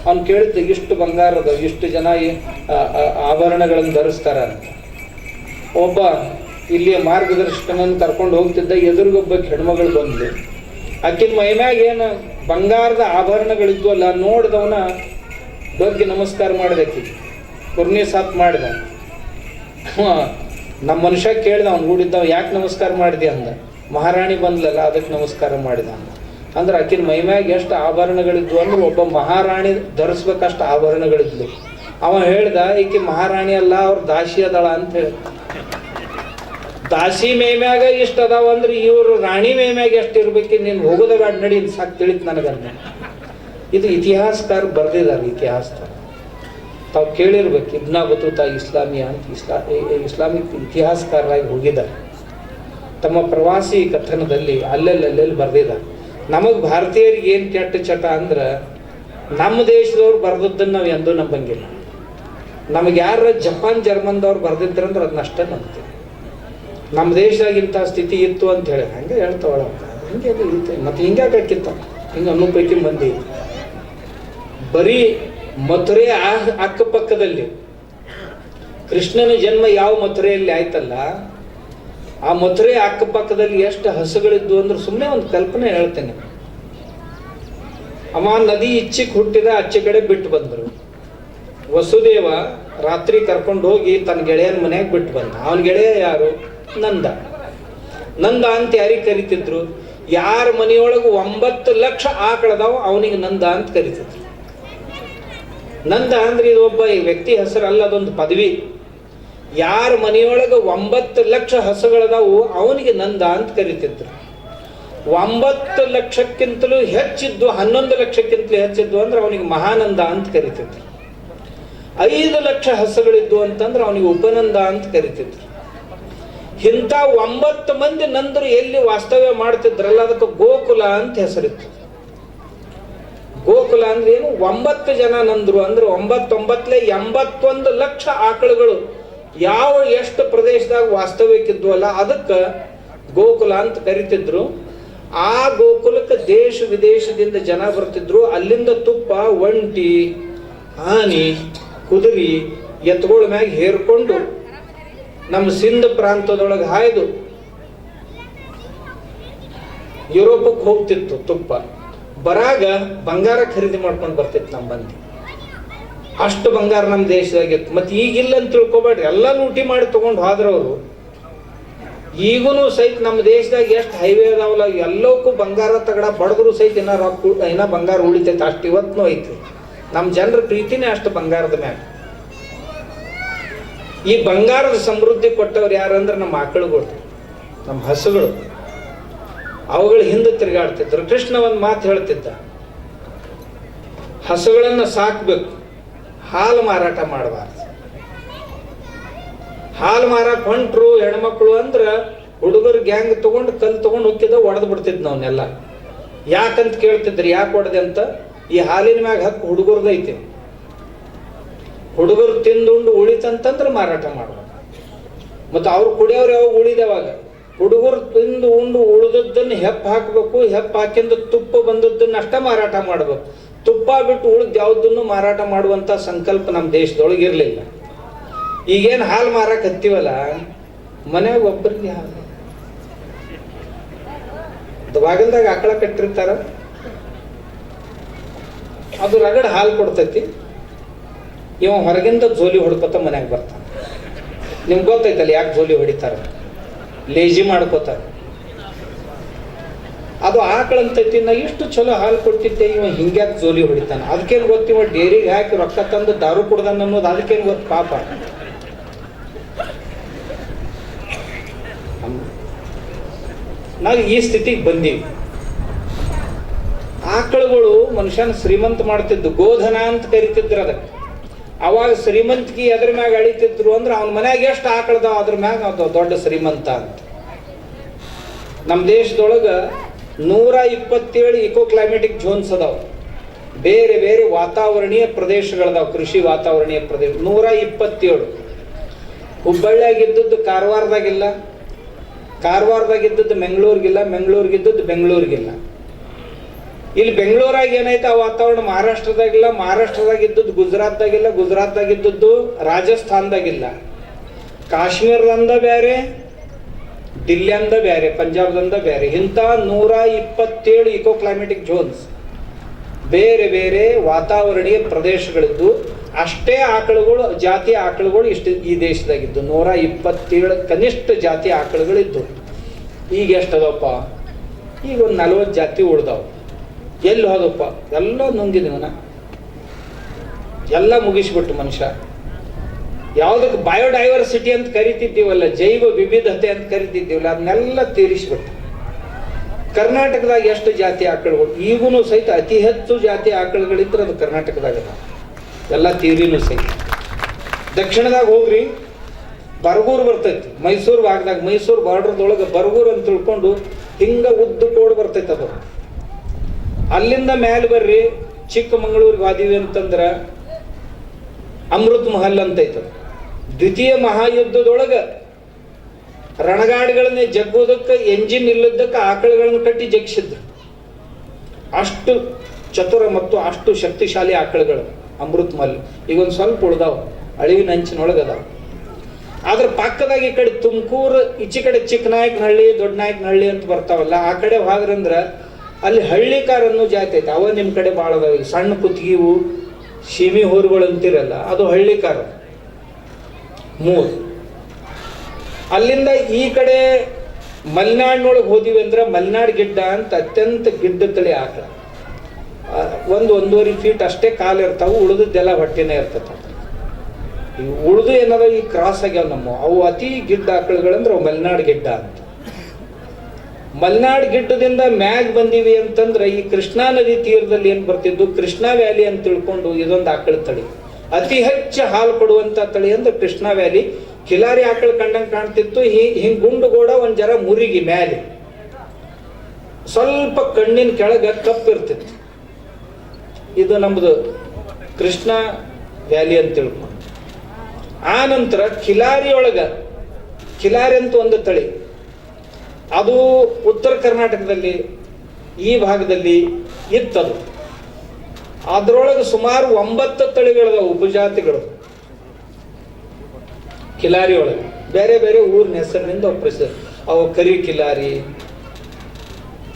ಅವ್ನು ಕೇಳಿದ್ದ ಇಷ್ಟು ಬಂಗಾರದ ಇಷ್ಟು ಜನ ಆಭರಣಗಳನ್ನು ಧರಿಸ್ತಾರ ಅಂತ. ಒಬ್ಬ ಇಲ್ಲಿಯ ಮಾರ್ಗದರ್ಶಕನನ್ನು ಕರ್ಕೊಂಡು ಹೋಗ್ತಿದ್ದ, ಎದುರಿಗೊಬ್ಬ ಹೆಣ್ಮಗಳು ಬಂದ್ಲು. ಆಕಿನ ಮೈಮ್ಯಾಗ ಏನು ಬಂಗಾರದ ಆಭರಣಗಳಿದ್ವಲ್ಲ, ನೋಡಿದವನ ಬಗ್ಗೆ ನಮಸ್ಕಾರ ಮಾಡಿದಕ್ಕಿ ಕುರ್ನಿ ಸಾತ್ ಮಾಡಿದ. ನಮ್ಮ ಮನುಷ್ಯ ಕೇಳಿದ, ಅವ್ನು ಕೂಡಿದ್ದವ, ಯಾಕೆ ನಮಸ್ಕಾರ ಮಾಡಿದೆ ಅಂದ. ಮಹಾರಾಣಿ ಬಂದ್ಲಲ್ಲ ಅದಕ್ಕೆ ನಮಸ್ಕಾರ ಮಾಡಿದ ಅಂದ. ಅಂದ್ರೆ ಆಕಿನ ಮೈಮ್ಯಾಗ ಎಷ್ಟು ಆಭರಣಗಳಿದ್ವು ಅಂದ್ರೆ ಒಬ್ಬ ಮಹಾರಾಣಿ ಧರಿಸ್ಬೇಕಷ್ಟು ಆಭರಣಗಳಿದ್ವು. ಅವ ಹೇಳ್ದ, ಈಕಿ ಮಹಾರಾಣಿ ಅಲ್ಲ, ಅವ್ರ ದಾಸಿ ಅದಳ ಅಂತ ಹೇಳಿ. ದಾಸಿ ಮೇಮ್ಯಾಗ ಇಷ್ಟ ಅದಾವ ಅಂದ್ರೆ ಇವರು ರಾಣಿ ಮೇಮ್ಯಾಗ ಎಷ್ಟು ಇರ್ಬೇಕು, ನೀನು ಹೋಗೋದಾಗ ನಡಿ ಸಾಕು ತಿಳಿತು ನನಗಂತ. ಇದು ಇತಿಹಾಸಕಾರ ಬರೆದಿದ್ದಾರೆ. ಇತಿಹಾಸಕಾರ ತಾವು ಕೇಳಿರ್ಬೇಕು, ಇಬ್ನ ಬತೂತಾ ಇಸ್ಲಾಮಿಯಾ ಅಂತ ಇಸ್ಲಾಮಿಕ್ ಇತಿಹಾಸಕಾರರಾಗಿ ಹೋಗಿದ್ದಾರೆ. ತಮ್ಮ ಪ್ರವಾಸಿ ಕಥನದಲ್ಲಿ ಅಲ್ಲೆಲ್ಲಿ ಬರೆದಿದ್ದಾರೆ. ನಮಗೆ ಭಾರತೀಯರಿಗೆ ಏನು ಕೆಟ್ಟ ಚಟ ಅಂದ್ರೆ, ನಮ್ಮ ದೇಶದವ್ರು ಬರೆದದ್ದನ್ನು ನಾವು ಎಂದೂ ನಂಬಂಗಿಲ್ಲ. ನಮಗೆ ಯಾರ ಜಪಾನ್ ಜರ್ಮನ್ದವ್ರು ಬರೆದಿದ್ರಂದ್ರೆ ಅದನ್ನಷ್ಟೇ ನಂಬ್ತೀವಿ. ನಮ್ಮ ದೇಶದಾಗ ಇಂಥ ಸ್ಥಿತಿ ಇತ್ತು ಅಂತ ಹೇಳಿ ಹಂಗೆ ಹೇಳ್ತಾವಳ, ಹಿಂಗೆ ಅದು ಇತ್ತು. ಮತ್ತು ಹಿಂಗ್ಯಾಕೆ ಹಾಕಿತ್ತ ಹಿಂಗೆ ಅನ್ನೋ ಪೈಕಿ ಮಂದಿ. ಬರೀ ಮಥುರೆ ಅಕ್ಕಪಕ್ಕದಲ್ಲಿ ಕೃಷ್ಣನ ಜನ್ಮ ಯಾವ ಮಥುರೆಯಲ್ಲಿ ಆಯ್ತಲ್ಲ, ಆ ಮಥುರೆ ಅಕ್ಕಪಕ್ಕದಲ್ಲಿ ಎಷ್ಟು ಹಸುಗಳಿದ್ವು ಅಂದ್ರೆ ಸುಮ್ಮನೆ ಒಂದು ಕಲ್ಪನೆ ಹೇಳ್ತೇನೆ. ಅವ ನದಿ ಇಚ್ಚಿಗೆ ಹುಟ್ಟಿದ, ಆಚೆ ಕಡೆ ಬಿಟ್ಟು ಬಂದರು. ವಸುದೇವ ರಾತ್ರಿ ಕರ್ಕೊಂಡು ಹೋಗಿ ತನ್ನ ಗೆಳೆಯನ ಮನೆಯಾಗ ಬಿಟ್ಟು ಬಂದ. ಅವನ ಗೆಳೆಯ ಯಾರು? ನಂದ. ನಂದ ಅಂತ ಯಾರಿಗೆ ಕರಿತಿದ್ರು? ಯಾರ ಮನೆಯೊಳಗೆ 9 ಲಕ್ಷ ಆಕಳದಾವ ಅವನಿಗೆ ನಂದ ಅಂತ ಕರಿತಿದ್ರು. ನಂದ ಅಂದ್ರೆ ಇದು ಒಬ್ಬ ವ್ಯಕ್ತಿ ಹೆಸರಲ್ಲ, ಅದೊಂದು ಪದವಿ. ಯಾರ ಮನೆಯೊಳಗೆ 9 ಲಕ್ಷ ಹಸುಗಳದಾವು ಅವನಿಗೆ ನಂದ ಅಂತ ಕರಿತಿದ್ರು. 9 ಲಕ್ಷಕ್ಕಿಂತಲೂ ಹೆಚ್ಚಿದ್ದು, 11 ಲಕ್ಷಕ್ಕಿಂತಲೂ ಹೆಚ್ಚಿದ್ದು ಅಂದ್ರೆ ಅವನಿಗೆ ಮಹಾನಂದ ಅಂತ ಕರಿತಿದ್ರು. 5 ಲಕ್ಷ ಹಸುಗಳಿದ್ದು ಅಂತಂದ್ರೆ ಅವನಿಗೆ ಉಪನಂದ ಅಂತ ಕರಿತಿದ್ರು. ಇಂಥ 9 ಮಂದಿ ನಂದರು ಎಲ್ಲಿ ವಾಸ್ತವ್ಯ ಮಾಡ್ತಿದ್ರಲ್ಲ ಅದಕ್ಕೆ ಗೋಕುಲ ಅಂತ ಹೆಸರಿತ್ತು. ಗೋಕುಲ ಅಂದ್ರೆ ಏನು? 9 ಜನ ನಂದರು ಅಂದ್ರೆ 9 81 ಲಕ್ಷ ಆಕಳುಗಳು ಯಾವ ಎಷ್ಟು ಪ್ರದೇಶದಾಗ ವಾಸ್ತವ್ಯಕ್ಕಿದ್ವಲ್ಲ ಅದಕ್ಕೆ ಗೋಕುಲ ಅಂತ ಕರಿತಿದ್ರು. ಆ ಗೋಕುಲಕ್ಕೆ ದೇಶ ವಿದೇಶದಿಂದ ಜನ ಬರ್ತಿದ್ರು. ಅಲ್ಲಿಂದ ತುಪ್ಪ, ಒಂಟಿ, ಆನಿ, ಕುದುರೆ, ಎತ್ತುಗಳ ಮ್ಯಾಗ ಹೇರ್ಕೊಂಡು ನಮ್ಮ ಸಿಂಧ್ ಪ್ರಾಂತದೊಳಗೆ ಹಾಯ್ದು ಯುರೋಪಕ್ಕೆ ಹೋಗ್ತಿತ್ತು. ತುಪ್ಪ ಬರಾಗ ಬಂಗಾರ ಖರೀದಿ ಮಾಡ್ಕೊಂಡು ಬರ್ತಿತ್ತು ನಮ್ಮ ಮಂದಿ. ಅಷ್ಟು ಬಂಗಾರ ನಮ್ಮ ದೇಶದಾಗಿತ್ತು. ಮತ್ತೆ ಈಗಿಲ್ಲ ಅಂತ ತಿಳ್ಕೊಬೇಡ್ರಿ, ಎಲ್ಲ ಲೂಟಿ ಮಾಡಿ ತಗೊಂಡು ಹೋದ್ರವರು. ಈಗೂ ಸಹಿತ ನಮ್ಮ ದೇಶದಾಗ ಎಷ್ಟು ಹೈವೇ ಅದಾವಲ್ಲ ಎಲ್ಲವಕ್ಕೂ ಬಂಗಾರ ತಗಡ ಬಡದ್ರು ಸಹಿತ ಇನ್ನ ಬಂಗಾರ ಉಳಿತೈತೆ. ಅಷ್ಟು ಇವತ್ತೂ ಐತಿ. ನಮ್ಮ ಜನರ ಪ್ರೀತಿನೇ ಅಷ್ಟು ಬಂಗಾರದ ಮ್ಯಾಗ. ಈ ಬಂಗಾರದ ಸಮೃದ್ಧಿ ಕೊಟ್ಟವ್ರು ಯಾರಂದ್ರೆ ನಮ್ಮ ಆಕಳುಗಳು, ನಮ್ಮ ಹಸುಗಳು. ಅವುಗಳು ಹಿಂದೆ ತಿರುಗಾಡ್ತಿದ್ರು. ಕೃಷ್ಣ ಒಂದು ಮಾತು ಹೇಳ್ತಿದ್ದ, ಹಸುಗಳನ್ನು ಸಾಕ್ಬೇಕು, ಹಾಲು ಮಾರಾಟ ಮಾಡಬಾರ್ದು. ಹಾಲು ಮಾರಕ್ಕೆ ಹೊಂಟ್ರು ಹೆಣ್ಮಕ್ಳು ಅಂದ್ರೆ ಹುಡುಗರು ಗ್ಯಾಂಗ್ ತಗೊಂಡು ಕಲ್ ತಗೊಂಡು ಹೋಗಿದ್ದ, ಒಡೆದು ಬಿಡ್ತಿದ್ ನಾವನ್ನೆಲ್ಲ. ಯಾಕಂತ ಕೇಳ್ತಿದ್ರಿ, ಯಾಕೆ ಹೊಡೆದೆ ಅಂತ. ಈ ಹಾಲಿನ ಮ್ಯಾಗ ಹಕ್ಕು ಹುಡುಗರ್ದೈತಿ. ಹುಡುಗರು ತಿಂದುಂಡು ಉಳಿತಂತಂದ್ರೆ ಮಾರಾಟ ಮಾಡ್ಬೇಕು. ಮತ್ತು ಅವ್ರು ಕುಡಿಯೋರು ಯಾವಾಗ ಉಳಿದವಾಗ ಹುಡುಗರು ತಿಂದು ಉಂಡು ಉಳಿದದ್ದನ್ನು ಹೆಪ್ಪು ಹಾಕಬೇಕು. ಹೆಪ್ಪು ಹಾಕಿಂದ ತುಪ್ಪ ಬಂದದ್ದನ್ನು ಅಷ್ಟೇ ಮಾರಾಟ ಮಾಡ್ಬೇಕು. ತುಪ್ಪ ಬಿಟ್ಟು ಉಳಿದ ಯಾವುದನ್ನು ಮಾರಾಟ ಮಾಡುವಂಥ ಸಂಕಲ್ಪ ನಮ್ಮ ದೇಶದೊಳಗೆ ಇರಲಿಲ್ಲ. ಈಗೇನು ಹಾಲು ಮಾರಕ್ಕೆ ಹತ್ತೀವಲ್ಲ, ಮನ್ಯಾಗ ಒಬ್ಬರಿಗೆ ಹಾಲು ಬಾಗಿಲ್ದಾಗ ಆಕಳ ಕಟ್ಟಿರ್ತಾರ, ಅದು ರಗಡ್ ಹಾಲು ಕೊಡ್ತೈತಿ. ಇವ ಹೊರಗಿಂದ ಜೋಲಿ ಹೊಡ್ಕೊತ ಮನ್ಯಾಗ ಬರ್ತಾನೆ. ನಿಮ್ಗೆ ಗೊತ್ತೈತಲ್ಲ ಯಾಕೆ ಜೋಲಿ ಹೊಡಿತಾರ? ಲೇಜಿ ಮಾಡ್ಕೋತಾರ. ಅದು ಆಕಳಂತೈತಿ, ನಾ ಇಷ್ಟು ಚಲೋ ಹಾಲು ಕೊಡ್ತಿದ್ದೆ, ಇವ ಹಿಂಗ್ಯಾಕೆ ಜೋಲಿ ಹೊಡಿತಾನ? ಅದಕ್ಕೇನು ಗೊತ್ತಿವ? ಡೇರಿಗೆ ಹಾಕಿ ರೊಕ್ಕ ತಂದು ದಾರು ಕುಡ್ದಾನ ಅನ್ನೋದು ಅದಕ್ಕೇನು ಗೊತ್ತು? ಪಾಪ. ನಾವು ಈ ಸ್ಥಿತಿಗೆ ಬಂದೀವಿ. ಆಕಳುಗಳು ಮನುಷ್ಯನ ಶ್ರೀಮಂತ ಮಾಡ್ತಿದ್ದು, ಗೋಧನ ಅಂತ ಕರಿತಿದ್ರು ಅದಕ್ಕೆ. ಅವಾಗ ಶ್ರೀಮಂತಿಗೆ ಅದ್ರ ಮ್ಯಾಗ ಅಳಿತಿದ್ರು ಅಂದ್ರೆ ಅವನ ಮನ್ಯಾಗ ಎಷ್ಟು ಆಕಳದಾವ ಅದ್ರ ಮ್ಯಾಗ ಅದು ದೊಡ್ಡ ಶ್ರೀಮಂತ ಅಂತ. ನಮ್ಮ ದೇಶದೊಳಗೆ 127 ಇಕೋ ಕ್ಲೈಮೆಟಿಕ್ ಝೋನ್ಸ್ ಅದಾವ. ಬೇರೆ ಬೇರೆ ವಾತಾವರಣೀಯ ಪ್ರದೇಶಗಳದಾವ, ಕೃಷಿ ವಾತಾವರಣೀಯ ಪ್ರದೇಶ 127. ಹುಬ್ಬಳ್ಳಿಯಾಗಿದ್ದದ್ದು ಕಾರವಾರದಾಗಿಲ್ಲ, ಕಾರವಾರದಾಗಿದ್ದದ್ದು ಮೆಂಗಳೂರಿಗಿಲ್ಲ, ಮೆಂಗಳೂರಿಗಿದ್ದದ್ದು ಬೆಂಗಳೂರಿಗಿಲ್ಲ. ಇಲ್ಲಿ ಬೆಂಗಳೂರಾಗ ಏನಾಯ್ತು ಆ ವಾತಾವರಣ ಮಹಾರಾಷ್ಟ್ರದಾಗಿಲ್ಲ, ಮಹಾರಾಷ್ಟ್ರದಾಗ ಇದ್ದದ್ದು ಗುಜರಾತ್ದಾಗಿಲ್ಲ, ಗುಜರಾತ್ದಾಗ ಇದ್ದದ್ದು ರಾಜಸ್ಥಾನದಾಗಿಲ್ಲ, ಕಾಶ್ಮೀರದಂದ ಬೇರೆ, ದಿಲ್ಲಿಯಂದ ಬೇರೆ, ಪಂಜಾಬ್ದಂದ ಬೇರೆ, ಇಂಥ 127 ಇಕೋ ಕ್ಲೈಮೆಟಿಕ್ ಝೋನ್ಸ್, ಬೇರೆ ಬೇರೆ ವಾತಾವರಣೀಯ ಪ್ರದೇಶಗಳಿದ್ದು ಅಷ್ಟೇ ಆಕಳುಗಳು, ಜಾತಿಯ ಆಕಳುಗಳು ಇಷ್ಟು ಈ ದೇಶದಾಗಿದ್ದು 127 ಕನಿಷ್ಠ ಜಾತಿಯ ಆಕಳುಗಳಿದ್ದು. ಈಗ ಎಷ್ಟು ಅದಪ್ಪ? ಈಗ ಒಂದು 40 ಜಾತಿ ಉಳ್ದಾವ. ಎಲ್ಲಿ ಹೋದಪ್ಪ? ಎಲ್ಲ ನುಂಗಿದವನ, ಎಲ್ಲ ಮುಗಿಸ್ಬಿಟ್ಟು ಮನುಷ್ಯ. ಯಾವುದಕ್ಕೆ ಬಯೋಡೈವರ್ಸಿಟಿ ಅಂತ ಕರಿತಿದ್ದೀವಲ್ಲ, ಜೈವ ವಿವಿಧತೆ ಅಂತ ಕರಿತಿದ್ದೀವಲ್ಲ, ಅದನ್ನೆಲ್ಲ ತೀರಿಸ್ಬಿಟ್ಟು. ಕರ್ನಾಟಕದಾಗ ಎಷ್ಟು ಜಾತಿ ಆಕಳುಗಳು? ಈಗೂ ಸಹಿತ ಅತಿ ಹೆಚ್ಚು ಜಾತಿ ಆಕಳುಗಳಿದ್ರೆ ಅದು ಕರ್ನಾಟಕದಾಗ ಎಲ್ಲ ತೀರಿನೂ ಸಹಿತ. ದಕ್ಷಿಣದಾಗ ಹೋಗ್ರಿ, ಬರಗೂರು ಬರ್ತೈತಿ, ಮೈಸೂರು ಭಾಗದಾಗ, ಮೈಸೂರು ಬಾರ್ಡರ್ದೊಳಗೆ ಬರಗೂರು ಅಂತ ತಿಳ್ಕೊಂಡು ಹಿಂಗ ಉದ್ದು ಕೋಡ್ ಬರ್ತೈತೆ ಅದು. ಅಲ್ಲಿಂದ ಮೇಲೆ ಬರ್ರಿ, ಚಿಕ್ಕಮಂಗಳೂರಿಗೆ ಹೋದಿವಿ ಅಂತಂದ್ರೆ ಅಮೃತ್ ಮಹಲ್ ಅಂತ ಐತದ. ದ್ವಿತೀಯ ಮಹಾಯುದ್ಧದೊಳಗೆ ರಣಗಾಡಿಗಳನ್ನ ಜಗ್ಗೋದಕ್ಕೆ, ಎಂಜಿನ್ ಇಲ್ಲದಕ್ಕೆ ಆಕಳುಗಳನ್ನು ಕಟ್ಟಿ ಜಗ್ಸಿದ್ರು. ಅಷ್ಟು ಚತುರ ಮತ್ತು ಅಷ್ಟು ಶಕ್ತಿಶಾಲಿ ಆಕಳುಗಳು ಅಮೃತ್ ಮಹಲ್. ಈಗ ಒಂದು ಸ್ವಲ್ಪ ಉಳ್ದಾವ, ಅಳಿವಿನ ಅಂಚಿನೊಳಗೆ ಅದಾವ. ಆದ್ರ ಪಕ್ಕದಾಗ ಈ ಕಡೆ ತುಮಕೂರು, ಈಚೆ ಕಡೆ ಚಿಕ್ಕನಾಯಕನಹಳ್ಳಿ, ದೊಡ್ಡನಾಯಕನಹಳ್ಳಿ ಅಂತ ಬರ್ತಾವಲ್ಲ, ಆ ಕಡೆ ಹೋದ್ರಂದ್ರ ಅಲ್ಲಿ ಹಳ್ಳಿಕಾರ ಅನ್ನೋ ಜಾತಿ ಐತೆ. ಅವ ನಿಮ್ಮ ಕಡೆ ಭಾಳ ಅದಾವ. ಈಗ ಸಣ್ಣ ಕುತ್ತಿಗೆವು, ಸೀಮಿ ಹೋರುಗಳು ಅಂತಿರಲ್ಲ, ಅದು ಹಳ್ಳಿಕಾರ 3. ಅಲ್ಲಿಂದ ಈ ಕಡೆ ಮಲೆನಾಡಿನೊಳಗೆ ಹೋದಿವಿ ಅಂದ್ರೆ ಮಲೆನಾಡ್ ಗಿಡ್ಡ ಅಂತ ಅತ್ಯಂತ ಗಿಡ್ಡ ತಳಿ ಆಕಳ. 1-1.5 ಫೀಟ್ ಅಷ್ಟೇ ಕಾಲು ಇರ್ತಾವೆ, ಉಳಿದದ್ದೆಲ್ಲ ಹೊಟ್ಟೆನೇ ಇರ್ತದೆ. ಈ ಉಳಿದು ಏನದ ಈ ಕ್ರಾಸ್ ಆಗ್ಯಾವ ನಮ್ಮ, ಅವು ಅತಿ ಗಿಡ್ಡ ಆಕಳುಗಳಂದ್ರೆ ಅವು ಮಲೆನಾಡ್ ಗಿಡ್ಡ ಅಂತ. ಮಲೆನಾಡ್ ಗಿಡ್ಡದಿಂದ ಮ್ಯಾಗ್ ಬಂದೀವಿ ಅಂತಂದ್ರೆ ಈ ಕೃಷ್ಣಾ ನದಿ ತೀರದಲ್ಲಿ ಏನು ಬರ್ತಿದ್ದು, ಕೃಷ್ಣಾ ವ್ಯಾಲಿ ಅಂತ ತಿಳ್ಕೊಂಡು ಇದೊಂದು ಆಕಳ ತಳಿ. ಅತಿ ಹೆಚ್ಚು ಹಾಲು ಕೊಡುವಂತ ತಳಿ ಅಂದ್ರೆ ಕೃಷ್ಣಾ ವ್ಯಾಲಿ. ಕಿಲಾರಿ ಆಕಳು ಕಂಡಂಗೆ ಕಾಣ್ತಿತ್ತು. ಹಿಂಗ್ ಗುಂಡುಗೋಡ ಒಂದ್ ಜರ ಮುರಿಗಿ ಮ್ಯಾಲೆ ಸ್ವಲ್ಪ ಕಣ್ಣಿನ ಕೆಳಗೆ ಕಪ್ಪಿರ್ತಿತ್ತು. ಇದು ನಮ್ದು ಕೃಷ್ಣಾ ವ್ಯಾಲಿ ಅಂತ ತಿಳ್ಕೊಂಡು. ಆ ನಂತರ ಕಿಲಾರಿ ಒಳಗ ಕಿಲಾರಿ ಅಂತ ಒಂದು ತಳಿ, ಅದು ಉತ್ತರ ಕರ್ನಾಟಕದಲ್ಲಿ ಈ ಭಾಗದಲ್ಲಿ ಇತ್ತದು. ಅದರೊಳಗೆ ಸುಮಾರು 9 ತಳಿಗಳದ ಉಪಜಾತಿಗಳು ಕಿಲಾರಿ ಒಳಗೆ. ಬೇರೆ ಬೇರೆ ಊರಿನ ಹೆಸರಿನಿಂದ ಅವು ಪ್ರಸಿದ್ಧ. ಅವು ಕರಿ ಕಿಲಾರಿ,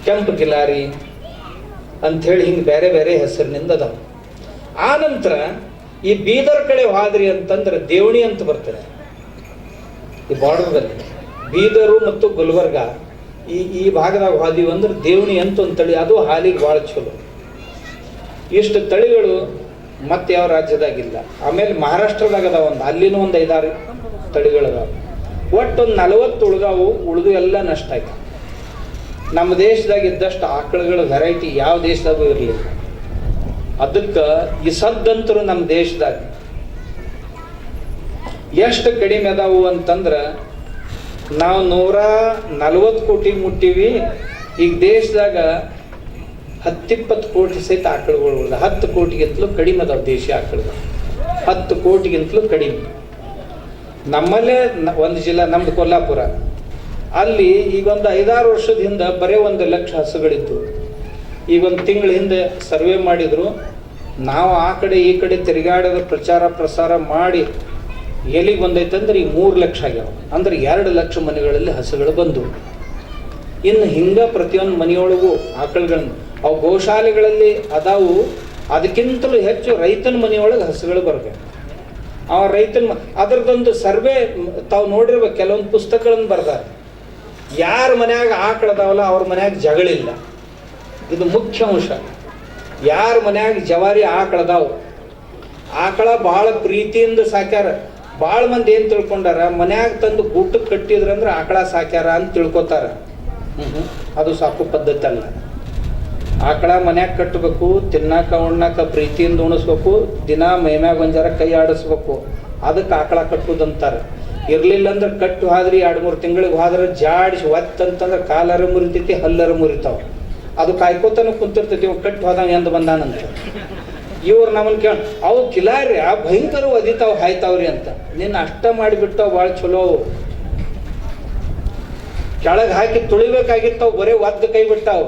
ಕೆಂಪು ಕಿಲಾರಿ ಅಂಥೇಳಿ ಹಿಂಗೆ ಬೇರೆ ಬೇರೆ ಹೆಸರಿನಿಂದ ಅದಾವ. ಆ ನಂತರ ಈ ಬೀದರ್ ಕಡೆ ಹೋದ್ರಿ ಅಂತಂದ್ರೆ ದೇವಣಿ ಅಂತ ಬರ್ತಾರೆ. ಈ ಬಾರ್ಡರ್ದಲ್ಲಿ ಬೀದರು ಮತ್ತು ಗುಲ್ಬರ್ಗ ಈ ಭಾಗದಾಗ ಹೋದಿವಿ ಅಂದ್ರೆ ದೇವಣಿ ಅಂತ ಒಂದು ತಳಿ, ಅದು ಹಾಲಿಗೆ ಭಾಳ ಚಲೋ. ಇಷ್ಟು ತಳಿಗಳು ಮತ್ತೆ ಯಾವ ರಾಜ್ಯದಾಗಿಲ್ಲ. ಆಮೇಲೆ ಮಹಾರಾಷ್ಟ್ರದಾಗ ಅದಾವ ಒಂದು, ಅಲ್ಲಿನೂ ಒಂದು 5-6 ತಳಿಗಳದಾವ. ಒಟ್ಟೊಂದು 40 ಉಳ್ದಾವು. ಉಳಿದು ಎಲ್ಲ ನಷ್ಟ ಆಯ್ತು. ನಮ್ಮ ದೇಶದಾಗ ಇದ್ದಷ್ಟು ಆಕಳುಗಳ ವೆರೈಟಿ ಯಾವ ದೇಶದಾಗೂ ಇರಲಿಲ್ಲ. ಅದಕ್ಕೆ ಈ ಸದ್ದಂತರು ನಮ್ಮ ದೇಶದಾಗ ಎಷ್ಟು ಕಡಿಮೆ ಅದಾವು ಅಂತಂದ್ರೆ, ನಾವು 140 ಕೋಟಿ ಮುಟ್ಟಿವಿ. ಈಗ ದೇಶದಾಗ 10-20 ಕೋಟಿ ಸಹಿತ ಆಕಳುಗಳು ಉಳಿದ. 10 ಕೋಟಿಗಿಂತಲೂ ಕಡಿಮೆ ಅದಾವ ದೇಶೀಯ ಆಕಳುಗಳು. 10 ಕೋಟಿಗಿಂತಲೂ ಕಡಿಮೆ. ನಮ್ಮಲ್ಲೇ ಒಂದು ಜಿಲ್ಲಾ, ನಮ್ದು ಕೊಲ್ಲಾಪುರ, ಅಲ್ಲಿ ಈಗೊಂದು 5-6 ವರ್ಷದ ಹಿಂದೆ ಬರೀ 1 ಲಕ್ಷ ಹಸುಗಳಿದ್ದು. ಈಗ ಒಂದು ತಿಂಗಳ ಹಿಂದೆ ಸರ್ವೆ ಮಾಡಿದ್ರು. ನಾವು ಆ ಕಡೆ ಈ ಕಡೆ ತಿರುಗಾಡೋದು ಪ್ರಚಾರ ಪ್ರಸಾರ ಮಾಡಿ ಎಲ್ಲಿಗೆ ಬಂದೈತಂದ್ರೆ ಈಗ 3 ಲಕ್ಷ ಆಗ್ಯಾವ. ಅಂದ್ರೆ 2 ಲಕ್ಷ ಮನೆಗಳಲ್ಲಿ ಹಸುಗಳು ಬಂದು. ಇನ್ನು ಹಿಂಗ ಪ್ರತಿಯೊಂದು ಮನೆಯೊಳಗೂ ಆಕಳುಗಳನ್ನು, ಅವು ಗೋಶಾಲೆಗಳಲ್ಲಿ ಅದಾವು. ಅದಕ್ಕಿಂತಲೂ ಹೆಚ್ಚು ರೈತನ ಮನೆಯೊಳಗೆ ಹಸುಗಳು ಬರಬೇಕು. ಆ ರೈತನ ಅದರದೊಂದು ಸರ್ವೆ ತಾವು ನೋಡಿರ್ಬೇಕು. ಕೆಲವೊಂದು ಪುಸ್ತಕಗಳನ್ನು ಬರ್ದಾರೆ. ಯಾರ ಮನ್ಯಾಗ ಆಕಳದಾವಲ್ಲ ಅವ್ರ ಮನ್ಯಾಗ ಜಗಳಿಲ್ಲ. ಇದು ಮುಖ್ಯ ಅಂಶ. ಯಾರ ಮನ್ಯಾಗ ಜವಾರಿ ಆಕಳದಾವ, ಆಕಳ ಭಾಳ ಪ್ರೀತಿಯಿಂದ ಸಾಕ್ಯಾರ. ಭಾಳ ಮಂದಿ ಏನು ತಿಳ್ಕೊಂಡಾರ, ಮನ್ಯಾಗ ತಂದು ಗೂಟಕ್ಕೆ ಕಟ್ಟಿದ್ರಂದ್ರೆ ಆಕಳ ಸಾಕ್ಯಾರ ಅಂತ ತಿಳ್ಕೊತಾರ. ಅದು ಸಾಕು ಪದ್ಧತಿ ಅಲ್ಲ. ಆಕಳ ಮನ್ಯಾಗ ಕಟ್ಟಬೇಕು, ತಿನ್ನಾಕ ಉಣ್ಣಾಕ ಪ್ರೀತಿಯಿಂದ ಉಣಿಸ್ಬೇಕು, ದಿನ ಮೈಮ್ಯಾಗ ಒಂಜಾರ ಕೈ ಆಡಿಸ್ಬೇಕು. ಅದಕ್ಕೆ ಆಕಳ ಕಟ್ಟುದಂತಾರೆ. ಇರ್ಲಿಲ್ಲ ಅಂದ್ರೆ ಕಟ್ಟು ಹೋದ್ರಿ 2-3 ತಿಂಗಳಿಗೆ ಹೋದ್ರೆ ಜಾಡಿಸಿ ಒತ್ತಂತಂದ್ರೆ ಕಾಲರ ಮುರಿತೈತಿ, ಹಲ್ಲರ ಮುರಿತಾವ. ಅದು ಕಾಯ್ಕೋತಾನ ಕುಂತಿರ್ತೈತಿ. ಇವ್ ಕಟ್ಟು ಹೋದಾಗ ಎಂದ ಬಂದಾನಂತ. ಇವ್ರು ನಮ್ಮನ್ನು ಕೇಳ, ಅವು ಕಿಲಾರಿ ಭಯಂಕರ ಒದಿತಾವ್ ಹಾಯ್ತಾವ್ರಿ ಅಂತ. ನಿನ್ನ ಅಷ್ಟ ಮಾಡಿಬಿಡ್ತಾವ್. ಭಾಳ ಚಲೋ. ಕೆಳಗೆ ಹಾಕಿ ತುಳಿಬೇಕಾಗಿರ್ತಾವ, ಬರೀ ಒದ್ದು ಕೈ ಬಿಡ್ತಾವ.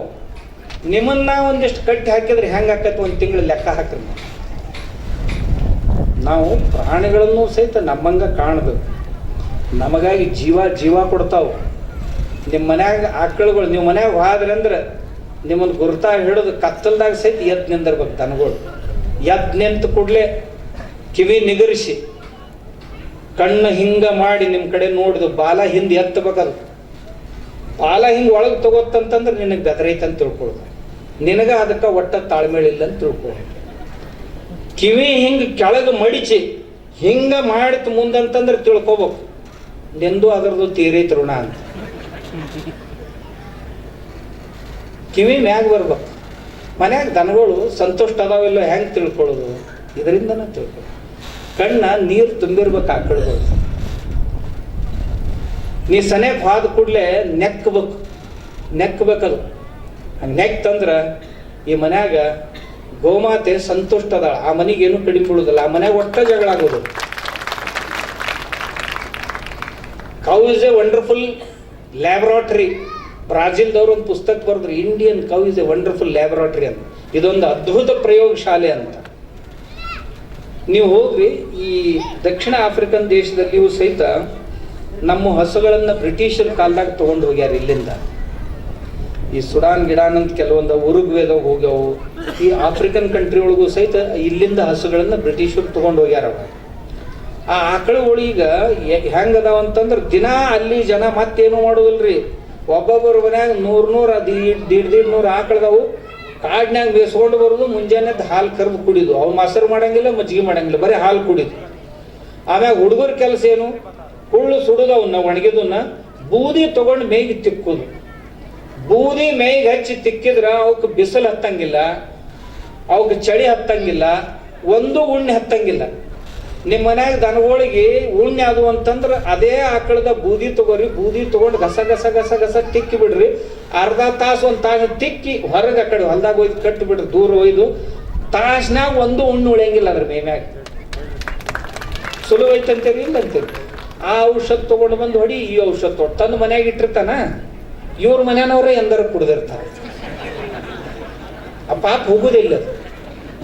ನಿಮ್ಮನ್ನ ಒಂದಿಷ್ಟು ಕಟ್ಟಿ ಹಾಕಿದ್ರೆ ಹೆಂಗೆ ಆಕೈತೆ ಒಂದು ತಿಂಗಳು ಲೆಕ್ಕ ಹಾಕ್ರಿ. ನಾವು ಪ್ರಾಣಿಗಳನ್ನು ಸಹಿತ ನಮ್ಮಂಗೆ ಕಾಣಬೇಕು. ನಮಗಾಗಿ ಜೀವ ಕೊಡ್ತಾವೆ. ನಿಮ್ಮ ಮನ್ಯಾಗ ಆಕಳುಗಳು ನೀವು ಮನ್ಯಾಗ ಹೋದ್ರಿ ಅಂದ್ರೆ ನಿಮ್ಮನ್ನು ಗುರ್ತಾ ಹಿಡಿದು ಕತ್ತಲ್ದಾಗ ಸಹಿತ ಎದ್ದು ನಿಂದಿರ್ಬೇಕು. ದನಗಳು ಎದ್ದು ನಿಂತು ಕೂಡಲೇ ಕಿವಿ ನಿಗರಿಸಿ ಕಣ್ಣು ಹಿಂಗೆ ಮಾಡಿ ನಿಮ್ಮ ಕಡೆ ನೋಡಿದು ಬಾಲ ಹಿಂದೆ ಎತ್ತಬೇಕದು. ಬಾಲ ಹಿಂಗೆ ಒಳಗೆ ತಗೋತಂತಂದ್ರೆ ನಿನಗೆ ಬೆದರೈತೆ ಅಂತ ತಿಳ್ಕೊಳ್ಳೋದು. ನಿನಗೆ ಅದಕ್ಕೆ ಒಟ್ಟ ತಾಳ್ಮೇಳಿಲ್ಲ ಅಂತ ತಿಳ್ಕೊಳ್ಳೋದು. ಕಿವಿ ಹಿಂಗೆ ಕೆಳಗೆ ಮಡಿಚಿ ಹಿಂಗೆ ಮಾಡಿತು ಮುಂದಂತಂದ್ರೆ ತಿಳ್ಕೊಬೇಕು ನಿಂದು ಅದರದ್ದು ತೀರೈತೆ ಋಣ ಅಂತ. ಕಿವಿ ಮ್ಯಾಗ ಬರ್ಬೇಕು. ಮನ್ಯಾಗ ದನಗಳು ಸಂತುಷ್ಟ ಅದಾವಿಲ್ಲ ಹೆಂಗೆ ತಿಳ್ಕೊಳ್ಳೋದು? ಇದರಿಂದನೇ ತಿಳ್ಕೊಳ್ಳೋದು. ಕಣ್ಣ ನೀರು ತುಂಬಿರ್ಬೇಕು ಆಕಳುಗಳು. ನೀ ಸನೇಕ ಹೋದ ಕೂಡಲೇ ನೆಕ್ಕಬೇಕದು. ಹಂಗೆ ನೆಕ್ತಂದ್ರೆ ಈ ಮನ್ಯಾಗ ಗೋಮಾತೆ ಸಂತುಷ್ಟ ಅದಾಳ. ಆ ಮನೆಗೇನು ಕಡಿಮೆ ಬೀಳುದಿಲ್ಲ. ಆ ಮನ್ಯಾಗ ಒಟ್ಟ ಜಗಳ ಆಗೋದು. Cow is a wonderful laboratory. ಬ್ರಾಜಿಲ್ದವ್ರು ಒಂದು ಪುಸ್ತಕ ಬರೆದ್ರು, Indian cow is a wonderful laboratory ಅಂತ. ಇದೊಂದು ಅದ್ಭುತ ಪ್ರಯೋಗಶಾಲೆ ಅಂತ. ನೀವು ಹೋಗ್ರಿ ಈ ದಕ್ಷಿಣ ಆಫ್ರಿಕನ್ ದೇಶದಲ್ಲಿಯೂ ಸಹಿತ ನಮ್ಮ ಹಸುಗಳನ್ನು ಬ್ರಿಟಿಷರ ಕಾಲದಾಗ ತೊಗೊಂಡು ಹೋಗ್ಯಾರ ಇಲ್ಲಿಂದ. ಈ ಸುಡಾನ್ ಗಿಡಾನ್ ಅಂತ ಕೆಲವೊಂದು ಉರುಗ್ವೇದಾಗ ಹೋಗ್ಯಾವು. ಈ ಆಫ್ರಿಕನ್ ಕಂಟ್ರಿ ಒಳಗೂ ಸಹಿತ ಇಲ್ಲಿಂದ ಹಸುಗಳನ್ನು ಬ್ರಿಟಿಷರು ತೊಗೊಂಡು ಹೋಗ್ಯಾರ. ಆ ಆಕಳುಗಳು ಈಗ ಹೆಂಗದಾವ ಅಂತಂದ್ರೆ ದಿನ ಅಲ್ಲಿ ಜನ ಮತ್ತೇನು ಮಾಡೋದಿಲ್ರಿ. ಒಬ್ಬೊಬ್ಬರ ಮನ್ಯಾಗ 100 ಆಕಳದವು ಕಾಡಿನಾಗ ಬೇಸ್ಕೊಂಡು ಬರೋದು. ಮುಂಜಾನೆ ಹಾಲು ಕರೆದು ಕುಡಿದು. ಅವು ಮೊಸರು ಮಾಡಂಗಿಲ್ಲ, ಮಜ್ಜಿಗೆ ಮಾಡಂಗಿಲ್ಲ, ಬರೀ ಹಾಲು ಕುಡಿದು. ಆಮ್ಯಾಗ ಹುಡುಗರ ಕೆಲಸ ಏನು? ಹುಳ್ಳು ಸುಡುದು, ಅವನ್ನ ಒಣಗಿದನ್ನ ಬೂದಿ ತಗೊಂಡು ಮೇಯ್ಗೆ ತಿಕ್ಕೋದು. ಬೂದಿ ಮೇಯ್ಗೆ ಹಚ್ಚಿ ತಿಕ್ಕಿದ್ರ ಅವಕ್ಕೆ ಬಿಸಿಲು ಹತ್ತಂಗಿಲ್ಲ, ಅವಕ್ಕೆ ಚಳಿ ಹತ್ತಂಗಿಲ್ಲ, ಒಂದು ಉಣ್ಣೆ ಹತ್ತಂಗಿಲ್ಲ. ನಿಮ್ಮ ಮನ್ಯಾಗ ದನಗಳಿಗೆ ಉಣ್ಣೆ ಅದು ಅಂತಂದ್ರೆ ಅದೇ ಆಕಳದ ಬೂದಿ ತಗೋರಿ. ಬೂದಿ ತಗೊಂಡು ಗಸ ತಿಕ್ಕಿ ಬಿಡ್ರಿ. ಅರ್ಧ ತಾಸು ಒಂದು ತಾಸು ತಿಕ್ಕಿ ಹೊರಗೆ ಆ ಕಡೆ ಹೊಲ್ದಾಗ ಒಯ್ದು ಕಟ್ಟಿ ಬಿಡ್ರಿ, ದೂರ ಒಯ್ದು. ತಾಸ್ನಾಗ ಒಂದು ಉಣ್ಣು ಉಳಿಯಂಗಿಲ್ಲ ಅದ್ರ ಮೇಮ್ಯಾಗ. ಸುಲಭ ಐತಂತೇಳಿ ಇಲ್ಲ ಅಂತೇಳಿ ಆ ಔಷಧ ತಗೊಂಡು ಬಂದು ಹೊಡಿ, ಈ ಔಷಧ ತೊಟ್ಟು ತಂದು ಮನ್ಯಾಗ ಇಟ್ಟಿರ್ತಾನ. ಇವ್ರ ಮನೆಯವ್ರೇ ಎಂದರ ಕುಡ್ದಿರ್ತಾರೆ. ಆ ಪಾಪ ಹೋಗುದಿಲ್ಲ,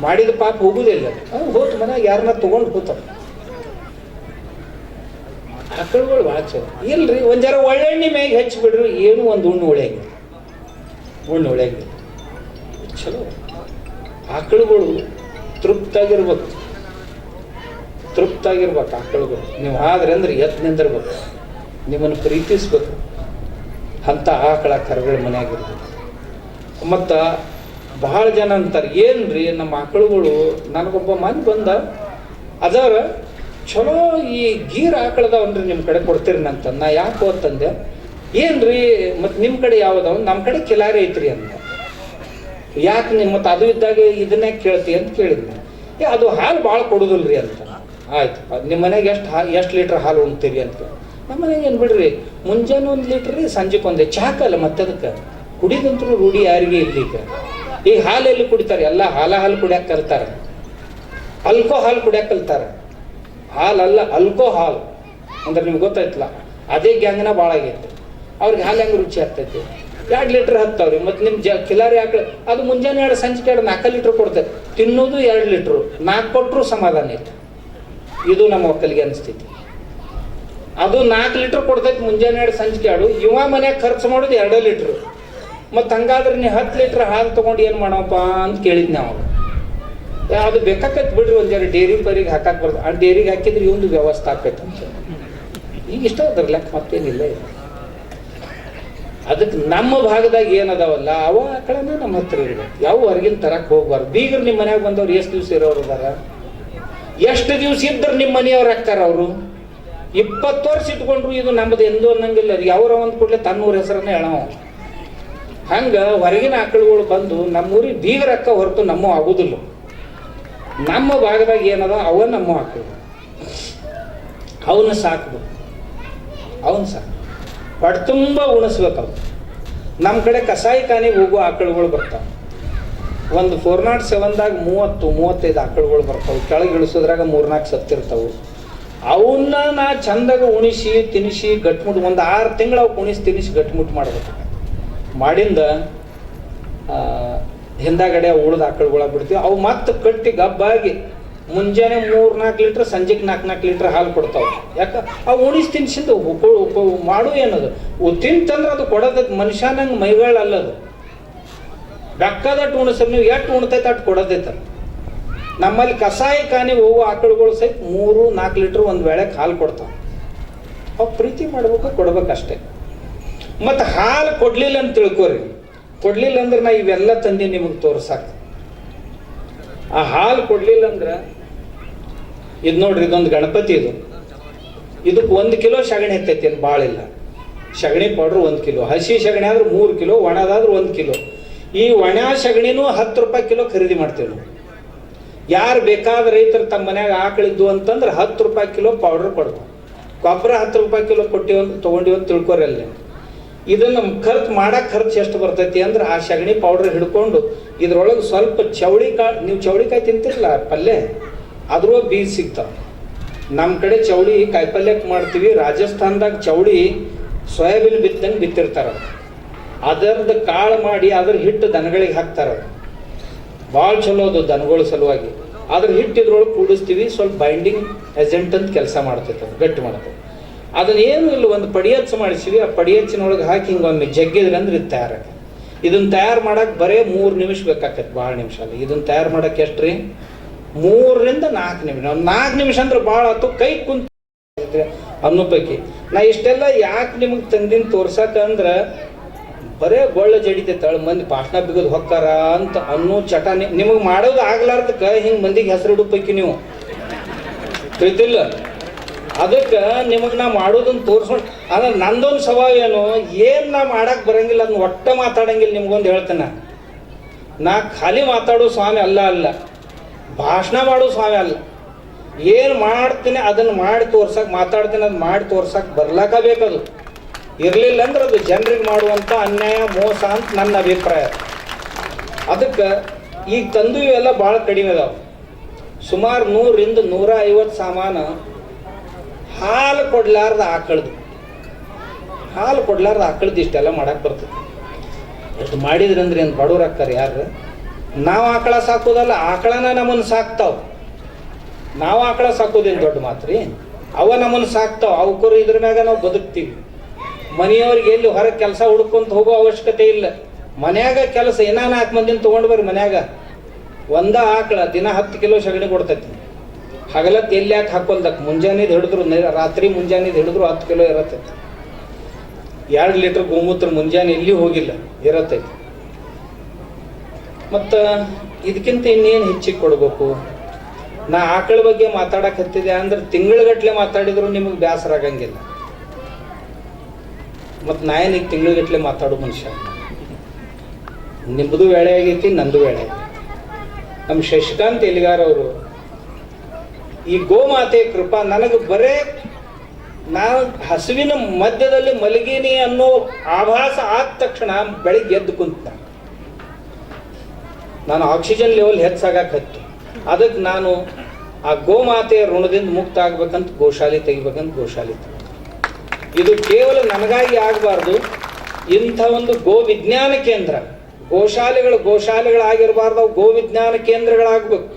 ಮಾಡಿದ ಪಾಪ ಹೋಗುದಿಲ್ಲ. ಹೋತ್ ಮನ್ಯಾಗ ಯಾರನ್ನ ತಗೊಂಡು ಹೋತಾವ. ಆಕಳುಗಳು ಭಾಳ ಚಲೋ ಇಲ್ರಿ. ಒಂದ್ ಜರ ಒಳ್ಳೆಣ್ಣೆ ಮ್ಯಾಗ ಹಚ್ಚಿ ಬಿಡ್ರಿ, ಏನು ಒಂದು ಉಣ್ಣು ಉಳಿಯಂಗಿಲ್ಲ. ಚಲೋ. ಆಕಳುಗಳು ತೃಪ್ತಾಗಿರ್ಬೇಕು. ಆಕಳುಗಳು ನೀವು ಆದ್ರೆ ಅಂದ್ರೆ ಎತ್ ನಿಂದಿರ್ಬೇಕು. ನಿಮ್ಮನ್ನು ಪ್ರೀತಿಸ್ಬೇಕು. ಅಂತ ಆಕಳ ಕರುಗಳ ಮನೆಯಾಗಿರ್ಬೇಕು. ಮತ್ತು ಬಹಳ ಜನ ಅಂತಾರೆ, ಏನ್ರಿ ನಮ್ಮ ಆಕಳುಗಳು, ನನಗೊಬ್ಬ ಮಂದಿ ಬಂದ ಅದರ ಚಲೋ ಈ ಗೀರ್ ಆಕಳದವನ್ರಿ ನಿಮ್ಮ ಕಡೆ ಕೊಡ್ತೀರಿ ಅಂತ. ನಾ ಯಾಕೆ ಅಂತಂದೆ. ಏನ್ರಿ ಮತ್ತು ನಿಮ್ಮ ಕಡೆ ಯಾವ್ದವ? ನಮ್ಮ ಕಡೆ ಕಿಲಾರಿ ಐತ್ರಿ ಅಂತ. ಯಾಕೆ ನಿಮ್ಮ ಮತ್ತು ಅದು ಇದ್ದಾಗ ಇದನ್ನೇ ಕೇಳ್ತಿ ಅಂತ ಕೇಳಿದ್ನಿ. ಅದು ಹಾಲು ಭಾಳ ಕೊಡೋದಿಲ್ರಿ ಅಂತ. ಆಯ್ತು, ನಿಮ್ಮ ಮನೆಗೆ ಎಷ್ಟು ಲೀಟ್ರ್ ಹಾಲು ಉಣ್ತೀರಿ ಅಂತ. ನಮ್ಮ ಮನೆಗೆ ಏನು ಬಿಡ್ರಿ, ಮುಂಜಾನೆ 1 ಲೀಟ್ರ್ ರೀ, ಸಂಜೆಗೆ 1. ಚಾಕಲ್ಲ ಮತ್ತೆ ಅದಕ್ಕೆ ಕುಡಿದಂತರೂ ರೂಢಿ ಯಾರಿಗೆ ಇಲ್ಲೀಗ. ಈ ಹಾಲು ಎಲ್ಲಿ ಕುಡಿತಾರೆ? ಎಲ್ಲ ಹಾಲು ಕುಡಿಯಕ್ಕೆ ಕಲ್ತಾರೆ. ಆಲ್ಕೋಹಾಲ್ ಕುಡಿಯಕ್ಕೆ ಕಲ್ತಾರೆ. ಹಾಲಲ್ಲ, ಆಲ್ಕೋಹಾಲ್ ಅಂದ್ರೆ ನಿಮ್ಗೆ ಗೊತ್ತಾಯ್ತಲ್ಲ. ಅದೇ ಗ್ಯಾಂಗ್ನ ಭಾಳ ಆಗೈತೆ. ಅವ್ರಿಗೆ ಹಾಲು ಹೆಂಗೆ ರುಚಿ ಆಗ್ತೈತಿ? 2 ಲೀಟ್ರ್ ಹತ್ತವ್ರಿ. ಮತ್ತು ನಿಮ್ಮ ಕಿಲಾರಿ ಆಕಳ ಅದು ಮುಂಜಾನೆ 2 ಸಂಜೆ 2 4 ಲೀಟ್ರ್ ಕೊಡ್ತೈತೆ. ತಿನ್ನೋದು 2 ಲೀಟ್ರು, 4 ಕೊಟ್ಟರು ಸಮಾಧಾನ ಐತೆ. ಇದು ನಮ್ಮ ಒಕ್ಕಲಿಗೆ ಅನಿಸ್ತೈತಿ. ಅದು 4 ಲೀಟ್ರ್ ಕೊಡ್ತೈತಿ ಮುಂಜಾನೆ 2 ಸಂಜೆ 2. ಇವ ಮನ್ಯಾಗ ಖರ್ಚು ಮಾಡೋದು 2 ಲೀಟ್ರ್. ಮತ್ತು ಹಂಗಾದ್ರೆ ನೀವು 10 ಲೀಟ್ರ್ ಹಾಲು ತೊಗೊಂಡು ಏನು ಮಾಡಪ್ಪ ಅಂತ ಕೇಳಿದ್ ನಾವು. ಅದು ಬೇಕಾಕೈತಿ ಬಿಡ್ರಿ, ಒಂದು ಜರ ಡೇರಿ ಪರಿಗೆ ಹಾಕಕ್ಕೆ ಬರ್ತದೆ. ಆ ಡೇರಿಗೆ ಹಾಕಿದ್ರೆ ಇವಂದು ವ್ಯವಸ್ಥೆ ಆಕೈತೆ ಅಂತ. ಈಗ ಇಷ್ಟ ಅದ್ರ ಲೆಕ್ಕ ಮತ್ತೇನಿಲ್ಲ. ಅದಕ್ಕೆ ನಮ್ಮ ಭಾಗದಾಗ ಏನದಾವಲ್ಲ ಅವ ಆಕಳನ್ನ ನಮ್ಮ ಹತ್ರ ಇರ್ಬೇಕು. ಯಾವ ಹೊರಗಿನ ತರಕ್ಕೆ ಹೋಗ್ಬಾರ್ದು. ಬೀಗರು ನಿಮ್ಮ ಮನ್ಯಾಗ ಬಂದವ್ರು ಎಷ್ಟು ದಿವ್ಸ ಇರೋರು ಅದಾರ? ಎಷ್ಟು ದಿವ್ಸ ಇದ್ರೆ ನಿಮ್ಮ ಮನೆಯವ್ರು ಆಗ್ತಾರ ಅವರು? 20 ವರ್ಷ ಇಟ್ಕೊಂಡ್ರು ಇದು ನಮ್ಮದು ಎಂದು ಅನ್ನಂಗಿಲ್ಲ. ಯಾವ್ರ ಒಂದು ಕೂಡಲೇ ತನ್ನೂರ ಹೆಸರನ್ನ ಹೇಳವ. ಹಂಗೆ ಹೊರಗಿನ ಆಕಳುಗಳು ಬಂದು ನಮ್ಮೂರಿಗೆ ಬೀಗರಕ್ಕ ಹೊರತು ನಮ್ಮ ಆಗುದಿಲ್ಲ. ನಮ್ಮ ಭಾಗದಾಗ ಏನದ ಅವ ನಮ್ಮ ಆಕಳು. ಅವನ್ನ ಸಾಕ್ಬೇಕು. ಹೊಟ್ಟೆ ತುಂಬ ಉಣಿಸ್ಬೇಕು. ಅವು ನಮ್ಮ ಕಡೆ ಕಸಾಯಿ ಖಾನಿಗೆ ಹೋಗೋ ಆಕಳುಗಳು ಬರ್ತಾವೆ. ಒಂದು 407ದಾಗ 30-35 ಆಕಳುಗಳು ಬರ್ತಾವೆ. ಕೆಳಗೆ ಇಳಿಸೋದ್ರಾಗ 3-4 ಸತ್ತಿರ್ತಾವೆ. ಅವನ್ನ ನಾ ಚಂದಾಗ ಉಣಿಸಿ ತಿನ್ನಿಸಿ ಗಟ್ಮುಟ್ಟು ಒಂದು 6 ತಿಂಗಳು ಅವು ಉಣಿಸಿ ತಿನ್ನಿಸಿ ಗಟ್ಮುಟ್ಟು ಮಾಡ್ಬೇಕು. ಮಾಡಿಂದ ಹಿಂದಾಗಡೆ ಉಳ್ದ ಆಕಳುಗಳ ಬಿಡ್ತೀವಿ. ಅವು ಮತ್ತೆ ಕಟ್ಟಿ ಗಬ್ಬಾಗಿ ಮುಂಜಾನೆ 3-4 ಲೀಟ್ರ್, ಸಂಜೆಗೆ 4-4 ಲೀಟ್ರ್ ಹಾಲು ಕೊಡ್ತಾವೆ. ಯಾಕೆ ಅವು ಉಣಿಸಿ ತಿನ್ಸಿಂದ ಮಾಡು ಏನದು ತಿಂತಂದ್ರೆ ಅದು ಕೊಡೋದಕ್ಕೆ ಮನುಷ್ಯನಂಗೆ ಮೈಗಳಲ್ಲದು. ಬೆಕ್ಕದಟ್ಟು ಉಣಿಸ ನೀವು ಎಷ್ಟು ಉಣ್ತೈತೆ ಅಟ್ಟು ಕೊಡೋದೈತೆ. ನಮ್ಮಲ್ಲಿ ಕಸಾಯಿ ಖಾನೆ ಹೋಗೋ ಆಕಳುಗಳು ಸಹಿತ 3-4 ಲೀಟ್ರ್ ಒಂದು ವೇಳೆಗೆ ಹಾಲು ಕೊಡ್ತಾವೆ. ಅವು ಪ್ರೀತಿ ಮಾಡ್ಬೇಕು, ಕೊಡ್ಬೇಕಷ್ಟೇ. ಮತ್ತು ಹಾಲು ಕೊಡಲಿಲ್ಲ ಅಂತ ತಿಳ್ಕೊರಿ. ಕೊಡಲಿಲ್ಲ ಅಂದ್ರೆ ನಾ ಇವೆಲ್ಲ ತಂದು ನಿಮಗೆ ತೋರ್ಸಾಕ. ಆ ಹಾಲು ಕೊಡಲಿಲ್ಲ ಅಂದ್ರೆ ಇದು ನೋಡ್ರಿ, ಇದೊಂದು ಗಣಪತಿ. ಇದಕ್ಕೆ 1 ಕಿಲೋ ಸಗಣಿ ಎತ್ತೈತಿ, ಏನು ಭಾಳ ಇಲ್ಲ. ಸಗಣಿ ಪೌಡ್ರ್ 1 ಕಿಲೋ, ಹಸಿ ಸಗಣಿ ಆದ್ರೆ 3 ಕಿಲೋ, ಒಣದಾದ್ರೆ 1 ಕಿಲೋ. ಈ ಒಣ ಸಗಣಿನೂ 10 ರೂಪಾಯಿ ಕಿಲೋ ಖರೀದಿ ಮಾಡ್ತೀವಿ ನಾವು. ಯಾರು ಬೇಕಾದ ರೈತರು ತಮ್ಮ ಮನ್ಯಾಗ ಆಕಳಿದ್ದು ಅಂತಂದ್ರೆ 10 ರೂಪಾಯಿ ಕಿಲೋ ಪೌಡ್ರ್ ಕೊಡ್ಬೇಕು. ಗೊಬ್ಬರ 10 ರೂಪಾಯಿ ಕಿಲೋ ತೊಗೊಂಡಿವಂತ ತಿಳ್ಕೊರಿ. ಅಲ್ಲೇ ಇದನ್ನು ಮಾಡಕ್ಕೆ ಖರ್ಚು ಎಷ್ಟು ಬರ್ತೈತಿ ಅಂದ್ರೆ ಆ ಸಗಣಿ ಪೌಡ್ರ್ ಹಿಡ್ಕೊಂಡು ಇದ್ರೊಳಗೆ ಸ್ವಲ್ಪ ಚೌಳಿಕಾಳು, ನೀವು ಚೌಳಿಕಾಯಿ ತಿಂತಿರಲ್ಲ ಪಲ್ಯ, ಅದ್ರೊಳಗೆ ಬೀಜ ಸಿಗ್ತಾವೆ. ನಮ್ಮ ಕಡೆ ಚೌಳಿ ಕಾಯಿಪಲ್ಯಕ್ಕೆ ಮಾಡ್ತೀವಿ. ರಾಜಸ್ಥಾನದಾಗ ಚೌಳಿ ಸೋಯಾಬೀನ್ ಬಿತ್ತಂಗೆ ಬಿತ್ತಿರ್ತಾರೆ. ಅದರದ್ದು ಕಾಳು ಮಾಡಿ ಅದ್ರ ಹಿಟ್ಟು ದನಗಳಿಗೆ ಹಾಕ್ತಾರೆ. ಭಾಳ ಚಲೋ ಅದು ದನಗಳ ಸಲುವಾಗಿ. ಅದ್ರ ಹಿಟ್ಟು ಇದ್ರೊಳಗೆ ಕೂಡಿಸ್ತೀವಿ. ಸ್ವಲ್ಪ ಬೈಂಡಿಂಗ್ ಏಜೆಂಟ್ ಅಂತ ಕೆಲಸ ಮಾಡ್ತೈತೆ, ಅದು ಗಟ್ಟಿ ಮಾಡ್ತೈತೆ. ಅದನ್ನ ಏನು ಇಲ್ಲ, ಒಂದು ಪಡಿ ಹಚ್ಚ ಮಾಡಿಸಿವಿ. ಆ ಪಡಿ ಹಚ್ಚಿನೊಳಗೆ ಹಾಕಿ ಹಿಂಗೊಮ್ಮೆ ಜಗ್ಗಿದ್ರೆ ಅಂದ್ರೆ ಇದು ತಯಾರಾಗ. ಇದನ್ನು ತಯಾರು ಮಾಡಕ್ಕೆ ಬರೇ 3 ನಿಮಿಷ ಬೇಕಾಕೈತೆ, ಭಾಳ ನಿಮಿಷ ಅಲ್ಲ. ಇದನ್ನು ತಯಾರು ಮಾಡಕ್ಕೆ ಎಷ್ಟು ರೀ? 3-4 ನಿಮಿಷ. 4 ನಿಮಿಷ ಅಂದ್ರೆ ಭಾಳ ಆಯ್ತು. ಕೈ ಕುಂತ ಅನ್ನೋ ಪೈಕಿ ನಾ ಇಷ್ಟೆಲ್ಲ ಯಾಕೆ ನಿಮಗೆ ತಂದಿನ ತೋರ್ಸಾಕ ಅಂದ್ರೆ ಬರೇ ಗೊಳ್ಳ ಜಡಿತೈತೆ, ಮಂದಿ ಭಾಷಣ ಬಿಗೋದು ಹೊಕ್ಕಾರ ಅಂತ ಅನ್ನೋ ಚಟ ನಿಮಗೆ ಮಾಡೋದು ಆಗ್ಲಾರ್ದಕ್ಕೆ ಹಿಂಗೆ ಮಂದಿಗೆ ಹೆಸರಿಡೋ ಪೈಕಿ ನೀವು ತಿಳಿತಿಲ್ಲ. ಅದಕ್ಕೆ ನಿಮಗೆ ನಾ ಮಾಡೋದನ್ನು ತೋರಿಸ್ಕೊಂಡು ಅಂದ್ರೆ ನಂದೊಂದು ಸ್ವಭಾವ ಏನು ನಾ ಮಾಡಕ್ಕೆ ಬರಂಗಿಲ್ಲ, ಅದನ್ನ ಒಟ್ಟ ಮಾತಾಡಂಗಿಲ್ಲ. ನಿಮ್ಗೊಂದು ಹೇಳ್ತೇನೆ, ನಾ ಖಾಲಿ ಮಾತಾಡೋ ಸ್ವಾಮಿ ಅಲ್ಲ, ಭಾಷಣ ಮಾಡೋ ಸ್ವಾಮಿ ಅಲ್ಲ. ಏನು ಮಾಡ್ತೀನಿ ಅದನ್ನು ಮಾಡಿ ತೋರ್ಸಕ್ಕೆ, ಮಾತಾಡ್ತೀನಿ ಅದು ಮಾಡಿ ತೋರ್ಸಕ್ಕೆ ಬರ್ಲಾಕ ಬೇಕದು. ಇರಲಿಲ್ಲ ಅಂದ್ರೆ ಅದು ಜನರಿಗೆ ಮಾಡುವಂಥ ಅನ್ಯಾಯ, ಮೋಸ ಅಂತ ನನ್ನ ಅಭಿಪ್ರಾಯ. ಅದಕ್ಕೆ ಈಗ ತಂದು ಇವೆಲ್ಲ ಭಾಳ ಕಡಿಮೆ ಅದಾವೆ. ಸುಮಾರು 100-150 ಸಾಮಾನು ಹಾಲು ಕೊಡ್ಲಾರ್ದ ಆಕಳ್ದು ಇಷ್ಟೆಲ್ಲ ಮಾಡಕ್ಕೆ ಬರ್ತದೆ. ಎಷ್ಟು ಮಾಡಿದ್ರಂದ್ರೆ ಏನು ಬಡವ್ರು ಹಾಕ್ತಾರೆ ಯಾರು? ನಾವು ಆಕಳ ಸಾಕೋದಲ್ಲ, ಆಕಳನ ನಮ್ಮನ್ನು ಸಾಕ್ತಾವೆ. ನಾವು ಆಕಳ ಸಾಕೋದೇನು ದೊಡ್ಡ ಮಾತು ರೀ. ಅವ ನಮ್ಮನ್ನು ಸಾಕ್ತಾವೆ. ಅವಕ್ಕರು ಇದ್ರ ಮ್ಯಾಗ ನಾವು ಬದುಕ್ತೀವಿ. ಮನೆಯವ್ರಿಗೆ ಎಲ್ಲಿ ಹೊರಗೆ ಕೆಲಸ ಹುಡ್ಕೊಂತ ಹೋಗೋ ಅವಶ್ಯಕತೆ ಇಲ್ಲ. ಮನ್ಯಾಗ ಕೆಲಸ ಏನೋ 4 ಮಂದಿನ ತೊಗೊಂಡು ಬರ್ರಿ. ಮನ್ಯಾಗ ಒಂದ ಆಕಳ ದಿನ 10 ಕಿಲೋ ಸಗಣಿ ಕೊಡ್ತೈತಿ. ಹಗಲತ್ತು ಎಲ್ಲಿ ಯಾಕೆ ಹಾಕೊಲ್ದಕ್ಕೆ ಮುಂಜಾನೆದು ಹಿಡಿದ್ರು ರಾತ್ರಿ ಮುಂಜಾನೆದು ಹಿಡಿದ್ರು 10 ಕಿಲೋ ಇರತ್ತೈತಿ. 2 ಲೀಟ್ರ್ ಗೋಮೂತ್ರ ಮುಂಜಾನೆ ಎಲ್ಲಿ ಹೋಗಿಲ್ಲ ಇರತ್ತೈತಿ. ಮತ್ತು ಇದಕ್ಕಿಂತ ಇನ್ನೇನು ಹೆಚ್ಚಿಗೆ ಕೊಡಬೇಕು? ನಾ ಆಕಳ ಬಗ್ಗೆ ಮಾತಾಡಕ್ಕೆ ಹತ್ತಿದೆ ಅಂದ್ರೆ ತಿಂಗಳಗಟ್ಲೆ ಮಾತಾಡಿದ್ರು ನಿಮಗೆ ಬೇಸರ ಆಗಂಗಿಲ್ಲ. ಮತ್ತು ನಾ ಏನೀಗ ತಿಂಗಳಗಟ್ಲೆ ಮಾತಾಡೋ ಮನುಷ್ಯ. ನಿಮ್ಮದು ವೇಳೆ ಆಗೈತಿ, ನಂದು ವೇಳೆ ಆಗೈತಿ. ನಮ್ಮ ಶಶಿಕಾಂತ್ ಎಲಿಗಾರ್ ಅವರು ಈ ಗೋಮಾತೆ ಕೃಪಾ ನನಗೆ ಬರೇ ನಾನು ಹಸುವಿನ ಮಧ್ಯದಲ್ಲಿ ಮಲಗೀನಿ ಅನ್ನೋ ಆಭಾಸ ಆದ ತಕ್ಷಣ ಬೆಳಿಗ್ಗೆ ಎದ್ದು ಕುಂತ ನಾನು ಆಕ್ಸಿಜನ್ ಲೆವೆಲ್ ಹೆಚ್ಚಾಗಕ್ಕೆ ಅದಕ್ಕೆ ನಾನು ಆ ಗೋಮಾತೆಯ ಋಣದಿಂದ ಮುಕ್ತ ಆಗ್ಬೇಕಂತ ಗೋಶಾಲೆ ತೆಗಿಬೇಕಂತ ಗೋಶಾಲೆ ಇದು ಕೇವಲ ನನಗಾಗಿ ಆಗಬಾರ್ದು. ಇಂಥ ಒಂದು ಗೋ ವಿಜ್ಞಾನ ಕೇಂದ್ರ, ಗೋಶಾಲೆಗಳಾಗಿರಬಾರ್ದು, ಅವು ಗೋ ವಿಜ್ಞಾನ ಕೇಂದ್ರಗಳಾಗಬೇಕು.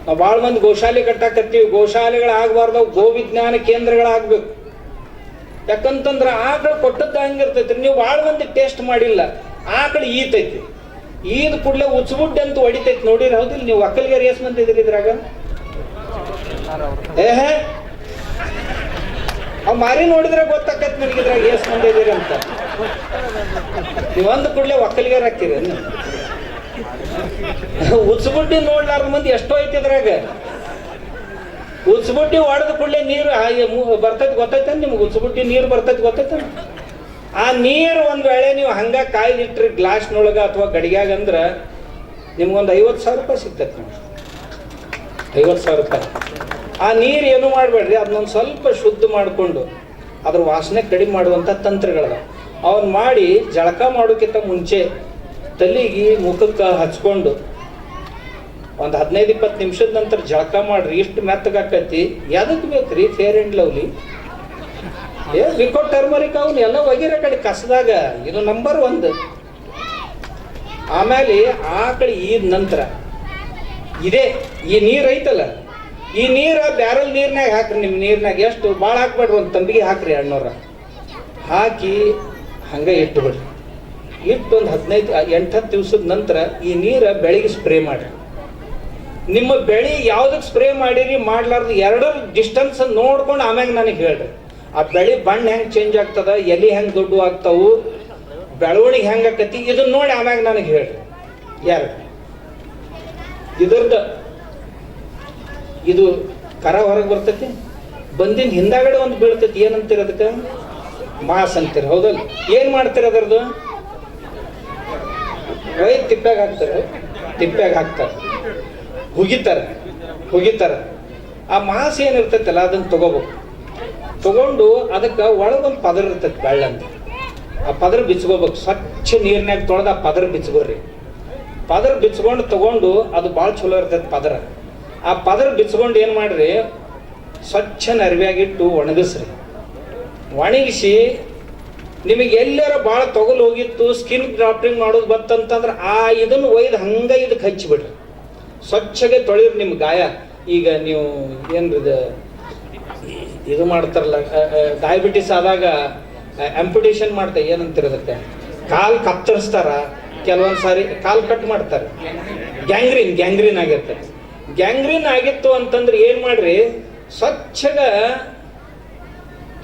ನಾವು ಭಾಳ ಮಂದಿ ಗೋಶಾಲೆ ಕಟ್ಟಾಕತ್ತೀವಿ, ಗೋಶಾಲೆಗಳಾಗಬಾರ್ದು, ಅವು ಗೋ ವಿಜ್ಞಾನ ಕೇಂದ್ರಗಳಾಗಬೇಕು. ಯಾಕಂತಂದ್ರೆ ಆಕಳು ಕೊಟ್ಟದ್ದು ಹಂಗಿರ್ತೈತಿ. ನೀವು ಭಾಳ ಮಂದಿ ಟೇಸ್ಟ್ ಮಾಡಿಲ್ಲ. ಆಕಳು ಈತೈತಿ, ಈದ್ ಕೂಡಲೇ ಉಚ್ಚಬುಡ್ಡೆ ಅಂತ ಹೊಡಿತೈತಿ. ನೋಡಿರಿ ಹೌದಿಲ್ಲ ನೀವು? ಒಕ್ಕಲಿಗರು ಎಷ್ಟು ಮಂದಿ ಇದ್ರಿ ಇದ್ರಾಗ? ಅವ್ ಮಾರಿ ನೋಡಿದ್ರೆ ಗೊತ್ತಾಕೈತಿ ನನಗೆ ಇದ್ರಾಗ ಎಷ್ಟು ಮಂದಿ ಇದೀರಿ ಅಂತ. ನೀವು ಒಂದು ಕೂಡಲೇ ಒಕ್ಕಲಿಗರು ಹಾಕ್ತೀರಿ. ಉಚ್ಚಬುಡ್ಡಿ ನೋಡ್ಲಾರ್ದ ಮಂದಿ ಎಷ್ಟೋ ಐತಿ ಇದ್ರಾಗ. ಉಚ್ಚಬುಡ್ಡಿ ಹೊಡೆದ ಕೂಡಲೇ ನೀರು ಬರ್ತೈತಿ ಗೊತ್ತೈತೆ ನಿಮ್ಗೆ? ಉಚ್ಚಬುಡ್ಡಿ ನೀರು ಬರ್ತೈತಿ ಗೊತ್ತೈತೆ? ಆ ನೀರು ಒಂದು ವೇಳೆ ನೀವು ಹಂಗ ಕಾಯ್ದಿಟ್ರಿ ಗ್ಲಾಸ್ನೊಳಗೆ ಅಥವಾ ಗಡಿಗ್ಯಾಗ ಅಂದ್ರೆ ನಿಮ್ಗೊಂದು 50,000 ರೂಪಾಯಿ ಸಿಗ್ತೈತಿ. ನಿಮ್ಗೆ 50,000 ರೂಪಾಯಿ. ಆ ನೀರು ಏನು ಮಾಡಬೇಡ್ರಿ, ಅದನ್ನೊಂದು ಸ್ವಲ್ಪ ಶುದ್ಧ ಮಾಡಿಕೊಂಡು ಅದ್ರ ವಾಸನೆ ಕಡಿಮೆ ಮಾಡುವಂಥ ತಂತ್ರಗಳದ. ಅವನ್ನ ಮಾಡಿ ಜಳಕ ಮಾಡೋಕ್ಕಿಂತ ಮುಂಚೆ ತಲೆಗೆ ಮುಖಕ್ಕೆ ಹಚ್ಕೊಂಡು ಒಂದು 15-20 ನಿಮಿಷದ ನಂತರ ಜಳಕ ಮಾಡ್ರಿ. ಇಷ್ಟು ಮೆತ್ತಗಾಕೈತಿ. ಎದಕ್ಕೆ ಬೇಕ್ರಿ ಫೇರ್ ಆ್ಯಂಡ್ ಲವ್ಲಿ? ವಿಕೌಟ್ ಟರ್ಮರಿಕ್ ಅವನು ಎಲ್ಲ ಒಗಿರ ಕಡೆ ಕಸದಾಗ. ಇದು ನಂಬರ್ 1. ಆಮೇಲೆ ಆಕಳ ಈದ ನಂತರ ಇದೇ ಈ ನೀರು ಐತಲ್ಲ, ಈ ನೀರು ಬ್ಯಾರಲ್ ನೀರ್ನಾಗ ಹಾಕ್ರಿ. ನಿಮ್ಮ ನೀರ್ನಾಗ ಎಷ್ಟು ಭಾಳ ಹಾಕ್ಬೇಡ್ರಿ, ಒಂದು ತಂಬಿಗೆ ಹಾಕ್ರಿ 200 ಹಾಕಿ ಹಂಗೆ ಇಟ್ಟುಬಿಡ್ರಿ. ಇಟ್ಟು ಒಂದು 8-10 ದಿವಸದ ನಂತರ ಈ ನೀರು ಬೆಳಿಗ್ಗೆ ಸ್ಪ್ರೇ ಮಾಡಿರಿ. ನಿಮ್ಮ ಬೆಳೆ ಯಾವುದಕ್ಕೆ ಸ್ಪ್ರೇ ಮಾಡಿರಿ ಮಾಡ್ಲಾರ್ದು 2 ಡಿಸ್ಟೆನ್ಸ್ ನೋಡ್ಕೊಂಡು ಆಮ್ಯಾಗ ನನಗೆ ಹೇಳ್ರಿ. ಆ ಬೆಳೆ ಬಣ್ಣ ಹೆಂಗೆ ಚೇಂಜ್ ಆಗ್ತದ, ಎಲೆ ಹೆಂಗೆ ದೊಡ್ಡ ಆಗ್ತಾವು, ಬೆಳವಣಿಗೆ ಹೆಂಗೆ ಆಕತಿ, ಇದನ್ನ ನೋಡಿ ಆಮ್ಯಾಗ ನನಗೆ ಹೇಳ್ರಿ. ಯಾರು ಇದ್ರದ್ದು ಇದು ಕರ ಹೊರಗೆ ಬರ್ತೈತಿ, ಬಂದಿನ ಹಿಂದಾಗಡೆ ಒಂದು ಬೀಳ್ತೈತಿ. ಏನಂತೀರ ಅದಕ್ಕೆ? ಮಾಸ್ ಅಂತೀರ, ಹೌದಲ್ಲ? ಏನು ಮಾಡ್ತೀರ ಅದರದ್ದು? ರೈತ ತಿಪ್ಪ್ಯಾಗ ಹಾಕ್ತಾರೆ, ಹುಗಿತಾರೆ. ಆ ಮಾಸ್ ಏನಿರ್ತೈತಲ್ಲ ಅದನ್ನ ತಗೊಂಡು ಅದಕ್ಕೆ ಒಳಗೊಂದು ಪದರ್ ಇರ್ತೈತಿ ಬೆಳ್ಳಂತ. ಆ ಪದರ್ ಬಿಚ್ಕೋಬೇಕು, ಸ್ವಚ್ಛ ನೀರಿನಾಗ ತೊಳೆದು ಆ ಪದರ್ ಬಿಚ್ಕೋರಿ. ಪದರ್ ಬಿಚ್ಕೊಂಡು ತಗೊಂಡು ಅದು ಭಾಳ ಚಲೋ ಇರ್ತೈತಿ ಪದರ. ಆ ಪದರ್ ಬಿಚ್ಕೊಂಡು ಏನು ಮಾಡ್ರಿ, ಸ್ವಚ್ಛ ನರ್ವ್ಯಾಗಿಟ್ಟು ಒಣಗಿಸ್ರಿ. ಒಣಗಿಸಿ ನಿಮಗೆ ಎಲ್ಲರ ಭಾಳ ತೊಗಲು ಹೋಗಿತ್ತು, ಸ್ಕಿನ್ ಗ್ರಾಫ್ಟಿಂಗ್ ಮಾಡೋದು ಬತ್ತಂತಂದ್ರೆ ಆ ಇದನ್ನು ಒಯ್ದು ಹಂಗೆ ಇದಕ್ಕೆ ಹಚ್ಚಿಬಿಡ್ರಿ. ಸ್ವಚ್ಛಗೆ ತೊಳಿರಿ ನಿಮ್ಮ ಗಾಯ. ಈಗ ನೀವು ಏನ್ರಿದ ಇದು ಮಾಡ್ತಾರಲ್ಲ, ಡಯಾಬಿಟಿಸ್ ಆದಾಗ ಆಂಪ್ಯುಟೇಷನ್ ಮಾಡ್ತಾರೆ, ಏನಂತಿರೋದಕ್ಕೆ ಕಾಲು ಕತ್ತರಿಸ್ತಾರ, ಕೆಲವೊಂದು ಸಾರಿ ಕಾಲು ಕಟ್ ಮಾಡ್ತಾರೆ. ಗ್ಯಾಂಗ್ರೀನ್ ಆಗಿರ್ತದೆ. ಗ್ಯಾಂಗ್ರೀನ್ ಆಗಿತ್ತು ಅಂತಂದ್ರೆ ಏನು ಮಾಡ್ರಿ, ಸ್ವಚ್ಛಗ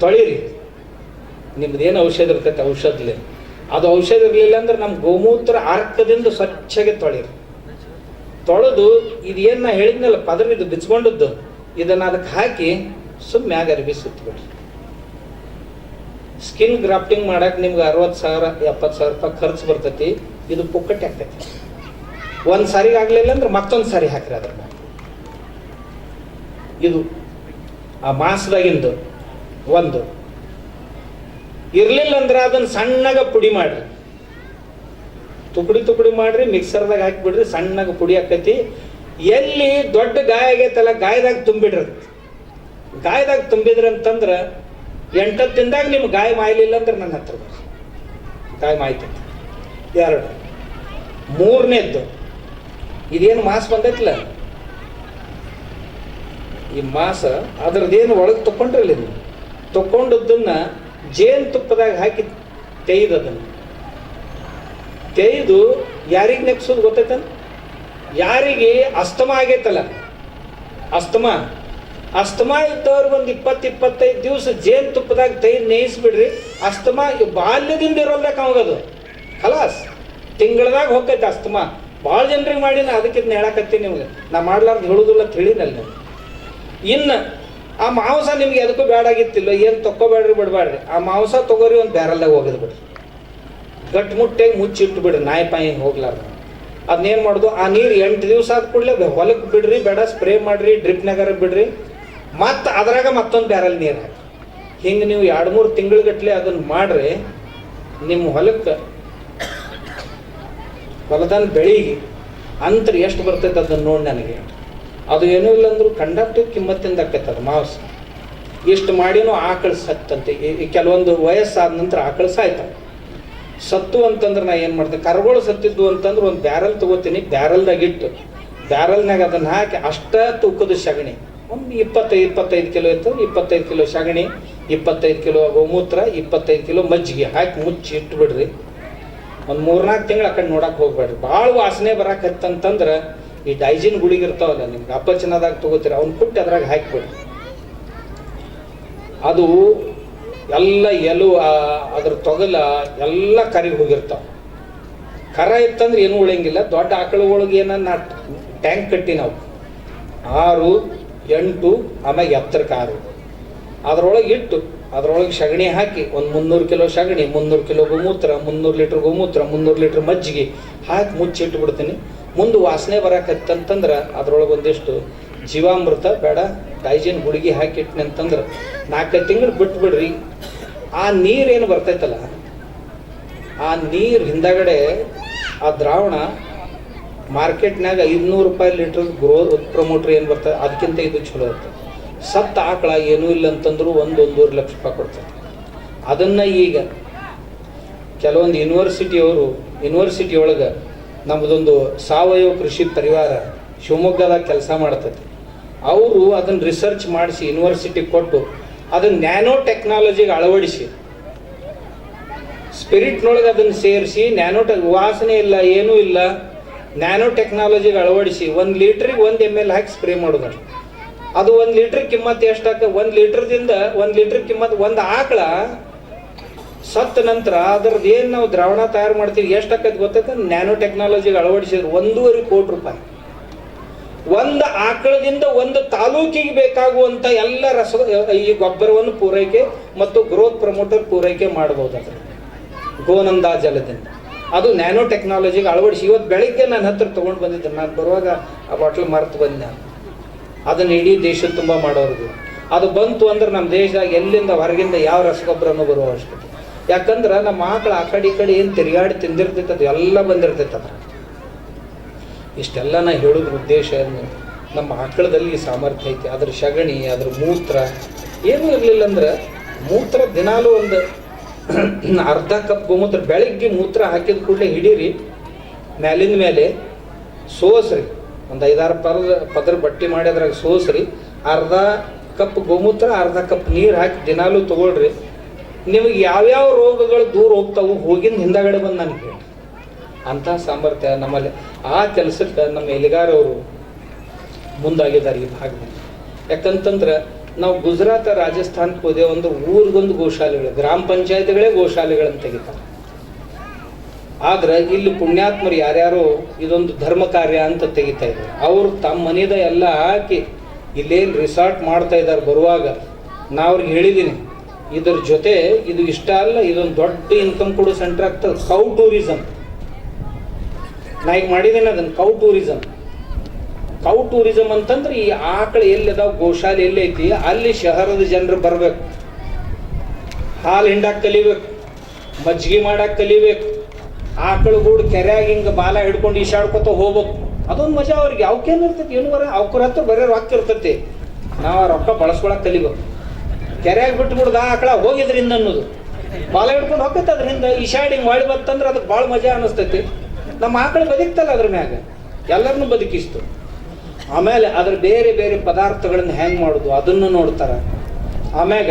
ತೊಳಿರಿ. ನಿಮ್ದೇನು ಔಷಧ ಇರ್ತೈತೆ ಔಷಧಲಿ, ಅದು ಔಷಧ ಇರಲಿಲ್ಲ ಅಂದ್ರೆ ನಮ್ಮ ಗೋಮೂತ್ರ ಅರ್ಕದಿಂದ ಸ್ವಚ್ಛಗೆ ತೊಳಿರಿ. ತೊಳೆದು ಇದೇನು ನಾ ಹೇಳಿದ್ನಲ್ಲ ಪದರ ಇದು ಬಿಚ್ಕೊಂಡದ್ದು, ಇದನ್ನು ಅದಕ್ಕೆ ಹಾಕಿ ಮ್ಯಾಗ ಅರಿವಿ ಸುತ್ತಬಿಡ್ರಿ. ಸ್ಕಿನ್ ಗ್ರಾಫ್ಟಿಂಗ್ ಮಾಡಕ್ಕೆ ನಿಮ್ಗೆ 60,000-70,000 ರೂಪಾಯಿ ಖರ್ಚು ಬರ್ತೈತಿ. ಇದು ಪುಕ್ಕಟ್ಟೆ ಆಗ್ತೈತಿ. ಒಂದು ಸಾರಿಗೆ ಆಗಲಿಲ್ಲ ಅಂದ್ರೆ ಮತ್ತೊಂದು ಸಾರಿ ಹಾಕ್ರಿ ಅದ್ರ ಮ್ಯಾಗ. ಇದು ಆ ಮಾಸದಾಗಿಂದು ಒಂದು ಇರ್ಲಿಲ್ಲ ಅಂದ್ರೆ ಅದನ್ನ ಸಣ್ಣಗ ಪುಡಿ ಮಾಡ್ರಿ, ತುಕಡಿ ಮಾಡ್ರಿ, ಮಿಕ್ಸರ್ದಾಗ ಹಾಕಿಬಿಡ್ರಿ, ಸಣ್ಣಗ ಪುಡಿ ಆಕೈತಿ. ಎಲ್ಲಿ ದೊಡ್ಡ ಗಾಯ ಆಗೈತಲ್ಲ ಗಾಯದಾಗ ತುಂಬಿಡ್ರಿ. ಗಾಯದಾಗ ತುಂಬಿದ್ರಿ ಅಂತಂದ್ರೆ 8 ದಿನದಾಗ ನಿಮ್ಗೆ ಗಾಯ ಮಾಯಲಿಲ್ಲ ಅಂದ್ರೆ ನನ್ನ ಹತ್ರ ಬರ್ರಿ, ಗಾಯ ಮಾಯ್ತೈತಿ. 2 3ನೇದ್ದು ಇದೇನು ಮಾಸ್ ಬಂದೈತಿಲ್ಲ, ಈ ಮಾಸ ಅದ್ರದ್ದೇನು ಒಳಗೆ ತಕೊಂಡ್ರಲ್ಲ, ನೀವು ತಕೊಂಡದ್ದನ್ನ ಜೇನು ತುಪ್ಪದಾಗ ಹಾಕಿ ತೆಯ್ದು ಯಾರಿಗೆ ನೆಕ್ಸೋದು ಗೊತ್ತೈತ? ಯಾರಿಗೆ ಅಸ್ತಮಾ ಆಗೈತಲ್ಲ, ಅಸ್ತಮಾ ಇದ್ದವ್ರಿಗೆ ಒಂದು 20-25 ದಿವಸ ಜೇನು ತುಪ್ಪದಾಗ ತೆಯ್ದು ನೇಯಿಸ್ಬಿಡ್ರಿ. ಅಸ್ತಮಾ ಬಾಲ್ಯದಿಂದ ಇರೋಲ್ದಾಗ ಅವಾಗದು ಖಲಾಸ್ ತಿಂಗಳದಾಗ ಹೋಗ್ತೈತೆ ಅಸ್ತಮಾ. ಭಾಳ ಜನರಿಗೆ ಮಾಡಿ ನಾ ಅದಕ್ಕೆ ಹೇಳಕತ್ತೀನಿ ನಿಮ್ಗೆ, ನಾ ಮಾಡ್ಲಾರ್ದು ಹೇಳುದಿಲ್ಲ ತಿಳಿನಲ್ಲ. ಇನ್ನು ಆ ಮಾಂಸ ನಿಮ್ಗೆ ಎದಕ್ಕೂ ಬೇಡಾಗಿತ್ತಿಲ್ಲ, ಏನು ತಕ್ಕೋಬೇಡ್ರಿ, ಬಿಡಬೇಡ್ರಿ. ಆ ಮಾಂಸ ತಗೋರಿ, ಒಂದು ಬ್ಯಾರಲ್ದಾಗ ಹೋಗಿದ್ ಬಿಡ್ರಿ, ಗಟ್ಟಿಮುಟ್ಟಾಗಿ ಮುಚ್ಚಿಟ್ಟು ಬಿಡ್ರಿ, ನಾಯಿ ಪಾಯಿ ಹೋಗ್ಲಾರ್ದು. ಅದನ್ನೇನು ಮಾಡೋದು, ಆ ನೀರು 8 ದಿವಸ ಆದ ಕೂಡಲೇ ಹೊಲಕ್ಕೆ ಬಿಡ್ರಿ, ಬೇಡ ಸ್ಪ್ರೇ ಮಾಡಿರಿ, ಡ್ರಿಪ್ನಾಗಾರ ಬಿಡ್ರಿ, ಮತ್ತು ಅದ್ರಾಗ ಮತ್ತೊಂದು ಬ್ಯಾರಲ್ ನೀರು ಹಾಕಿ. ಹಿಂಗೆ ನೀವು 2-3 ತಿಂಗಳಗಟ್ಲೆ ಅದನ್ನು ಮಾಡ್ರಿ. ನಿಮ್ಮ ಹೊಲದ ಬೆಳಿಗ್ಗೆ ಅಂತರ ಎಷ್ಟು ಬರ್ತೈತೆ ಅದನ್ನು ನೋಡಿ ನನಗೆ. ಅದು ಏನೂ ಇಲ್ಲಂದ್ರೂ ಕಂಡಕ್ಟಿವ್ ಕಿಮ್ಮತ್ತಿಂದ ಆಕೈತೆ ಅದು ಮಾಂಸ. ಇಷ್ಟು ಮಾಡಿನೂ ಆಕಳು ಸತ್ತಂತೆ. ಕೆಲವೊಂದು ವಯಸ್ಸಾದ ನಂತರ ಆಕಳು ಸಾಯ್ತಾವೆ. ಸತ್ತು ಅಂತಂದ್ರೆ ನಾ ಏನು ಮಾಡ್ತೀನಿ, ಕರುಗಳು ಸತ್ತಿದ್ದು ಅಂತಂದ್ರೆ ಒಂದು ಬ್ಯಾರಲ್ ತೊಗೋತೀನಿ, ಬ್ಯಾರಲ್ದಾಗ ಇಟ್ಟು ಬ್ಯಾರಲ್ನಾಗ ಅದನ್ನು ಹಾಕಿ ಅಷ್ಟ ತೂಕದ ಸಗಣಿ, ಒಂದು 25 ಕಿಲೋ ಇರ್ತದೆ, 25 ಕಿಲೋ ಸಗಣಿ, 25 ಕಿಲೋ ಗೋಮೂತ್ರ, 25 ಕಿಲೋ ಮಜ್ಜಿಗೆ ಹಾಕಿ ಮುಚ್ಚಿ ಇಟ್ಬಿಡ್ರಿ. ಒಂದು 3-4 ತಿಂಗಳು ಆ ಕಡೆ ನೋಡಕ್ಕೆ ಹೋಗ್ಬೇಡ್ರಿ. ಭಾಳ ವಾಸನೆ ಬರಾಕತ್ತಂತಂದ್ರೆ ಈ ಡೈಜಿನ್ ಗುಳಿಗೆ ಇರ್ತಾವಲ್ಲ ನಿಮ್ಗೆ ಅಪಚನದಾಗ ತೊಗೋತೀರ, ಅವ್ನು ಕುಟ್ಟಿ ಅದ್ರಾಗ ಹಾಕಿಬಿಡ್ರಿ. ಅದು ಎಲ್ಲ ಅದ್ರ ತೊಗಲ ಎಲ್ಲ ಕರಿಗೆ ಹೋಗಿರ್ತಾವ. ಕರ ಇತ್ತಂದ್ರೆ ಏನೂ ಉಳಿಯಂಗಿಲ್ಲ. ದೊಡ್ಡ ಆಕಳುಗಳಿಗೆ ಏನನ್ನ ಟ್ಯಾಂಕ್ ಕಟ್ಟಿ ನಾವು 6, 8 ಆಮ್ಯಾಗ ಎತ್ತರಕ್ಕೆ 6 ಅದ್ರೊಳಗೆ ಇಟ್ಟು ಅದ್ರೊಳಗೆ ಸಗಣಿ ಹಾಕಿ ಒಂದು 300 ಕಿಲೋ ಸಗಣಿ, 300 ಕಿಲೋ ಗೋಮೂತ್ರ, 300 ಲೀಟ್ರ್ ಗೋಮೂತ್ರ, 300 ಲೀಟ್ರ್ ಮಜ್ಜಿಗೆ ಹಾಕಿ ಮುಚ್ಚಿಟ್ಟು ಬಿಡ್ತೀನಿ. ಮುಂದೆ ವಾಸನೆ ಬರಾಕತ್ತಂತಂದ್ರೆ ಅದ್ರೊಳಗೆ ಒಂದಿಷ್ಟು ಜೀವಾಮೃತ ಬೇಡ ಡೈಜಿನ್ ಗುಳಿಗೆ ಹಾಕಿಟ್ನಿ ಅಂತಂದ್ರೆ 4-5 ತಿಂಗಳು ಬಿಟ್ಬಿಡ್ರಿ. ಆ ನೀರೇನು ಬರ್ತೈತಲ್ಲ, ಆ ನೀರು ಹಿಂದಗಡೆ ಆ ದ್ರಾವಣ ಮಾರ್ಕೆಟ್ನಾಗ 500 ರೂಪಾಯಿ ಲೀಟ್ರ್ ಪ್ರಮೋಟ್ರ್ ಏನು ಬರ್ತದೆ, ಅದಕ್ಕಿಂತ ಇದು ಚಲೋ ಇರ್ತದೆ. ಸತ್ತ ಆಕಳ ಏನೂ ಇಲ್ಲ ಅಂತಂದ್ರು 1-1.5 ಲಕ್ಷ ರೂಪಾಯಿ ಕೊಡ್ತಾರೆ. ಅದನ್ನು ಈಗ ಕೆಲವೊಂದು ಯೂನಿವರ್ಸಿಟಿ ಒಳಗೆ ನಮ್ಮದೊಂದು ಸಾವಯವ ಕೃಷಿ ಪರಿವಾರ ಶಿವಮೊಗ್ಗದಾಗ ಕೆಲಸ ಮಾಡ್ತೈತಿ. ಅವರು ಅದನ್ನು ರಿಸರ್ಚ್ ಮಾಡಿಸಿ ಯೂನಿವರ್ಸಿಟಿ ಕೊಟ್ಟು ಅದನ್ನು ನ್ಯಾನೋ ಟೆಕ್ನಾಲಜಿಗೆ ಅಳವಡಿಸಿ ಸ್ಪಿರಿಟ್ನೊಳಗೆ ಅದನ್ನು ಸೇರಿಸಿ ವಾಸನೆ ಇಲ್ಲ ಏನೂ ಇಲ್ಲ, ನ್ಯಾನೋ ಟೆಕ್ನಾಲಜಿಗೆ ಅಳವಡಿಸಿ 1 ಲೀಟ್ರಿಗೆ 1 ml ಹಾಕಿ ಸ್ಪ್ರೇ ಮಾಡೋದು. ಅದು 1 ಲೀಟ್ರ್ ಕಿಮ್ಮತ್ತು ಎಷ್ಟಾಗ 1 ಲೀಟ್ರದಿಂದ 1 ಲೀಟ್ರ್ ಕಿಮ್ಮತ್ತು ಒಂದು ಆಕಳ ಸತ್ತ ನಂತರ ಅದ್ರದ್ದು ಏನು ನಾವು ದ್ರಾವಣ ತಯಾರು ಮಾಡ್ತೀವಿ ಎಷ್ಟಾಕೈತೆ ಗೊತ್ತೈತೆ? ನ್ಯಾನೋ ಟೆಕ್ನಾಲಜಿಗೆ ಅಳವಡಿಸಿದ್ರು 1.5 ಕೋಟಿ ರೂಪಾಯಿ. ಒಂದು ಆಕಳದಿಂದ ಒಂದು ತಾಲೂಕಿಗೆ ಬೇಕಾಗುವಂಥ ಎಲ್ಲ ಈ ಗೊಬ್ಬರವನ್ನು ಪೂರೈಕೆ ಮತ್ತು ಗ್ರೋತ್ ಪ್ರಮೋಟರ್ ಪೂರೈಕೆ ಮಾಡಬಹುದಾದ್ರೆ ಗೋನಂದ ಜಲದಿಂದ. ಅದು ನ್ಯಾನೋ ಟೆಕ್ನಾಲಜಿಗೆ ಅಳವಡಿಸಿ ಇವತ್ತು ಬೆಳಿಗ್ಗೆ ನನ್ನ ಹತ್ರ ತೊಗೊಂಡು ಬಂದಿದ್ದೆ. ನಾನು ಬರುವಾಗ ಆ ಬಾಟ್ಲ್ ಮರೆತು ಬಂದೆ. ಅದನ್ನು ಇಡೀ ದೇಶದ ತುಂಬ ಮಾಡೋರ್ದು. ಅದು ಬಂತು ಅಂದ್ರೆ ನಮ್ಮ ದೇಶದಾಗ ಎಲ್ಲಿಂದ ಹೊರಗಿಂದ ಯಾವ ರಸಗೊಬ್ಬರನೂ ಬರುವ ಅವಶ್ಯಕತೆ. ಯಾಕಂದ್ರೆ ನಮ್ಮ ಆಕಳ ಆ ಕಡೆ ಈ ಕಡೆ ಏನು ತಿರುಗಾಡಿ ತಿಂದಿರ್ತೈತೆ ಅದು ಎಲ್ಲ ಬಂದಿರ್ತೈತೆ ಅದ್ರ. ಇಷ್ಟೆಲ್ಲ ನಾ ಹೇಳೋದ್ರ ಉದ್ದೇಶ ನಮ್ಮ ಆಕಳದಲ್ಲಿ ಸಾಮರ್ಥ್ಯ ಐತಿ. ಅದ್ರ ಸಗಣಿ, ಅದ್ರ ಮೂತ್ರ ಏನೂ ಇರಲಿಲ್ಲ ಅಂದ್ರೆ ಮೂತ್ರ ದಿನಾಲೂ ಒಂದು ಅರ್ಧ ಕಪ್ ಗೋಮೂತ್ರ ಬೆಳಗ್ಗೆ ಮೂತ್ರ ಹಾಕಿದ ಕೂಡಲೇ ಹಿಡೀರಿ, ಮ್ಯಾಲಿಂದ ಮೇಲೆ ಸೋಸ್ರಿ, ಒಂದು 5-6 ಪದರ ಬಟ್ಟೆ ಮಾಡಿ ಅದ್ರಾಗ ಸೋಸ್ರಿ, ಅರ್ಧ ಕಪ್ ಗೋಮೂತ್ರ ಅರ್ಧ ಕಪ್ ನೀರು ಹಾಕಿ ದಿನಾಲೂ ತಗೊಳ್ರಿ. ನಿಮಗೆ ಯಾವ್ಯಾವ ರೋಗಗಳು ದೂರ ಹೋಗ್ತಾವು ಹೋಗಿಂದ ಹಿಂದಗಡೆ ಬಂದು ನನಗೆ ಹೇಳಿ. ಅಂಥ ಸಾಮರ್ಥ್ಯ ನಮ್ಮಲ್ಲಿ. ಆ ಕೆಲಸಕ್ಕೆ ನಮ್ಮ ಎಲಿಗಾರವರು ಮುಂದಾಗಿದ್ದಾರೆ ಈ ಭಾಗದಲ್ಲಿ. ಯಾಕಂತಂದ್ರೆ ನಾವು ಗುಜರಾತ್ ರಾಜಸ್ಥಾನಕ್ಕೆ ಹೋದೆ, ಒಂದು ಊರಿಗೊಂದು ಗೋಶಾಲೆಗಳು, ಗ್ರಾಮ ಪಂಚಾಯತ್ಗಳೇ ಗೋಶಾಲೆಗಳನ್ನು ತೆಗಿತಾರೆ. ಆದ್ರೆ ಇಲ್ಲಿ ಪುಣ್ಯಾತ್ಮರು ಯಾರ್ಯಾರು ಇದೊಂದು ಧರ್ಮ ಕಾರ್ಯ ಅಂತ ತೆಗಿತಾ ಇದ್ದಾರೆ. ಅವರು ತಮ್ಮ ಮನೆದ ಎಲ್ಲ ಹಾಕಿ ಇಲ್ಲೇನು ರಿಸಾರ್ಟ್ ಮಾಡ್ತಾ ಇದ್ದಾರೆ. ಬರುವಾಗ ನಾ ಅವ್ರಿಗೆ ಹೇಳಿದ್ದೀನಿ, ಇದ್ರ ಜೊತೆ ಇದು ಇಷ್ಟ ಅಲ್ಲ, ಇದೊಂದು ದೊಡ್ಡ ಇನ್ಕಮ್ ಕೊಡೋ ಸೆಂಟರ್ ಆಗ್ತದೆ. ಕೌ ಟೂರಿಸಮ್ ನಾ ಈಗ ಮಾಡಿದ್ದೀನಿ ಅದನ್ನು. ಕೌ ಟೂರಿಸಮ್ ಅಂತಂದ್ರೆ ಈ ಆಕಳು ಎಲ್ಲಿದಾವ, ಗೋಶಾಲೆ ಎಲ್ಲಿ ಐತಿ ಅಲ್ಲಿ ಶಹರದ ಜನರು ಬರ್ಬೇಕು, ಹಾಲು ಹಿಂಡಾಕ್ ಕಲಿಬೇಕು, ಮಜ್ಜಿಗೆ ಮಾಡಕ್ಕೆ ಕಲಿಬೇಕು, ಆಕಳುಗೂಡು ಕೆರೆಯಾಗ ಹಿಂಗೆ ಬಾಲ ಹಿಡ್ಕೊಂಡು ಈಶಾಡ್ಕೊತ ಹೋಗ್ಬೇಕು. ಅದೊಂದು ಮಜಾ ಅವ್ರಿಗೆ. ಅವಕ್ಕೇನು ಇರ್ತೈತಿ? ಏನು ಅವ್ರ ಹತ್ರ ಬರೀ ರೊಕ್ಕ ಇರ್ತೈತಿ. ನಾವು ಆ ರೊಕ್ಕ ಬಳಸ್ಕೊಳಕ್ಕೆ ಕಲಿಬೇಕು. ಕೆರೆಯಾಗ ಬಿಟ್ಬಿಡ್ದು ಆಕಳ ಹೋಗಿದ್ರಿಂದ ಅನ್ನೋದು ಬಾಲ ಹಿಡ್ಕೊಂಡು ಹೋಗ್ತೈತೆ. ಅದರಿಂದ ಈಶಾಡಿ ಹಿಂಗೆ ಮಾಡಿ ಬತ್ತಂದ್ರೆ ಅದಕ್ಕೆ ಭಾಳ ಮಜಾ ಅನ್ನಿಸ್ತೈತಿ. ನಮ್ಮ ಆಕಳು ಬದುಕ್ತಲ್ಲ ಅದ್ರ ಮ್ಯಾಗ, ಎಲ್ಲರನ್ನೂ ಬದುಕಿಸ್ತು. ಆಮೇಲೆ ಅದ್ರ ಬೇರೆ ಬೇರೆ ಪದಾರ್ಥಗಳನ್ನು ಹೆಂಗೆ ಮಾಡೋದು ಅದನ್ನು ನೋಡ್ತಾರೆ. ಆಮ್ಯಾಗ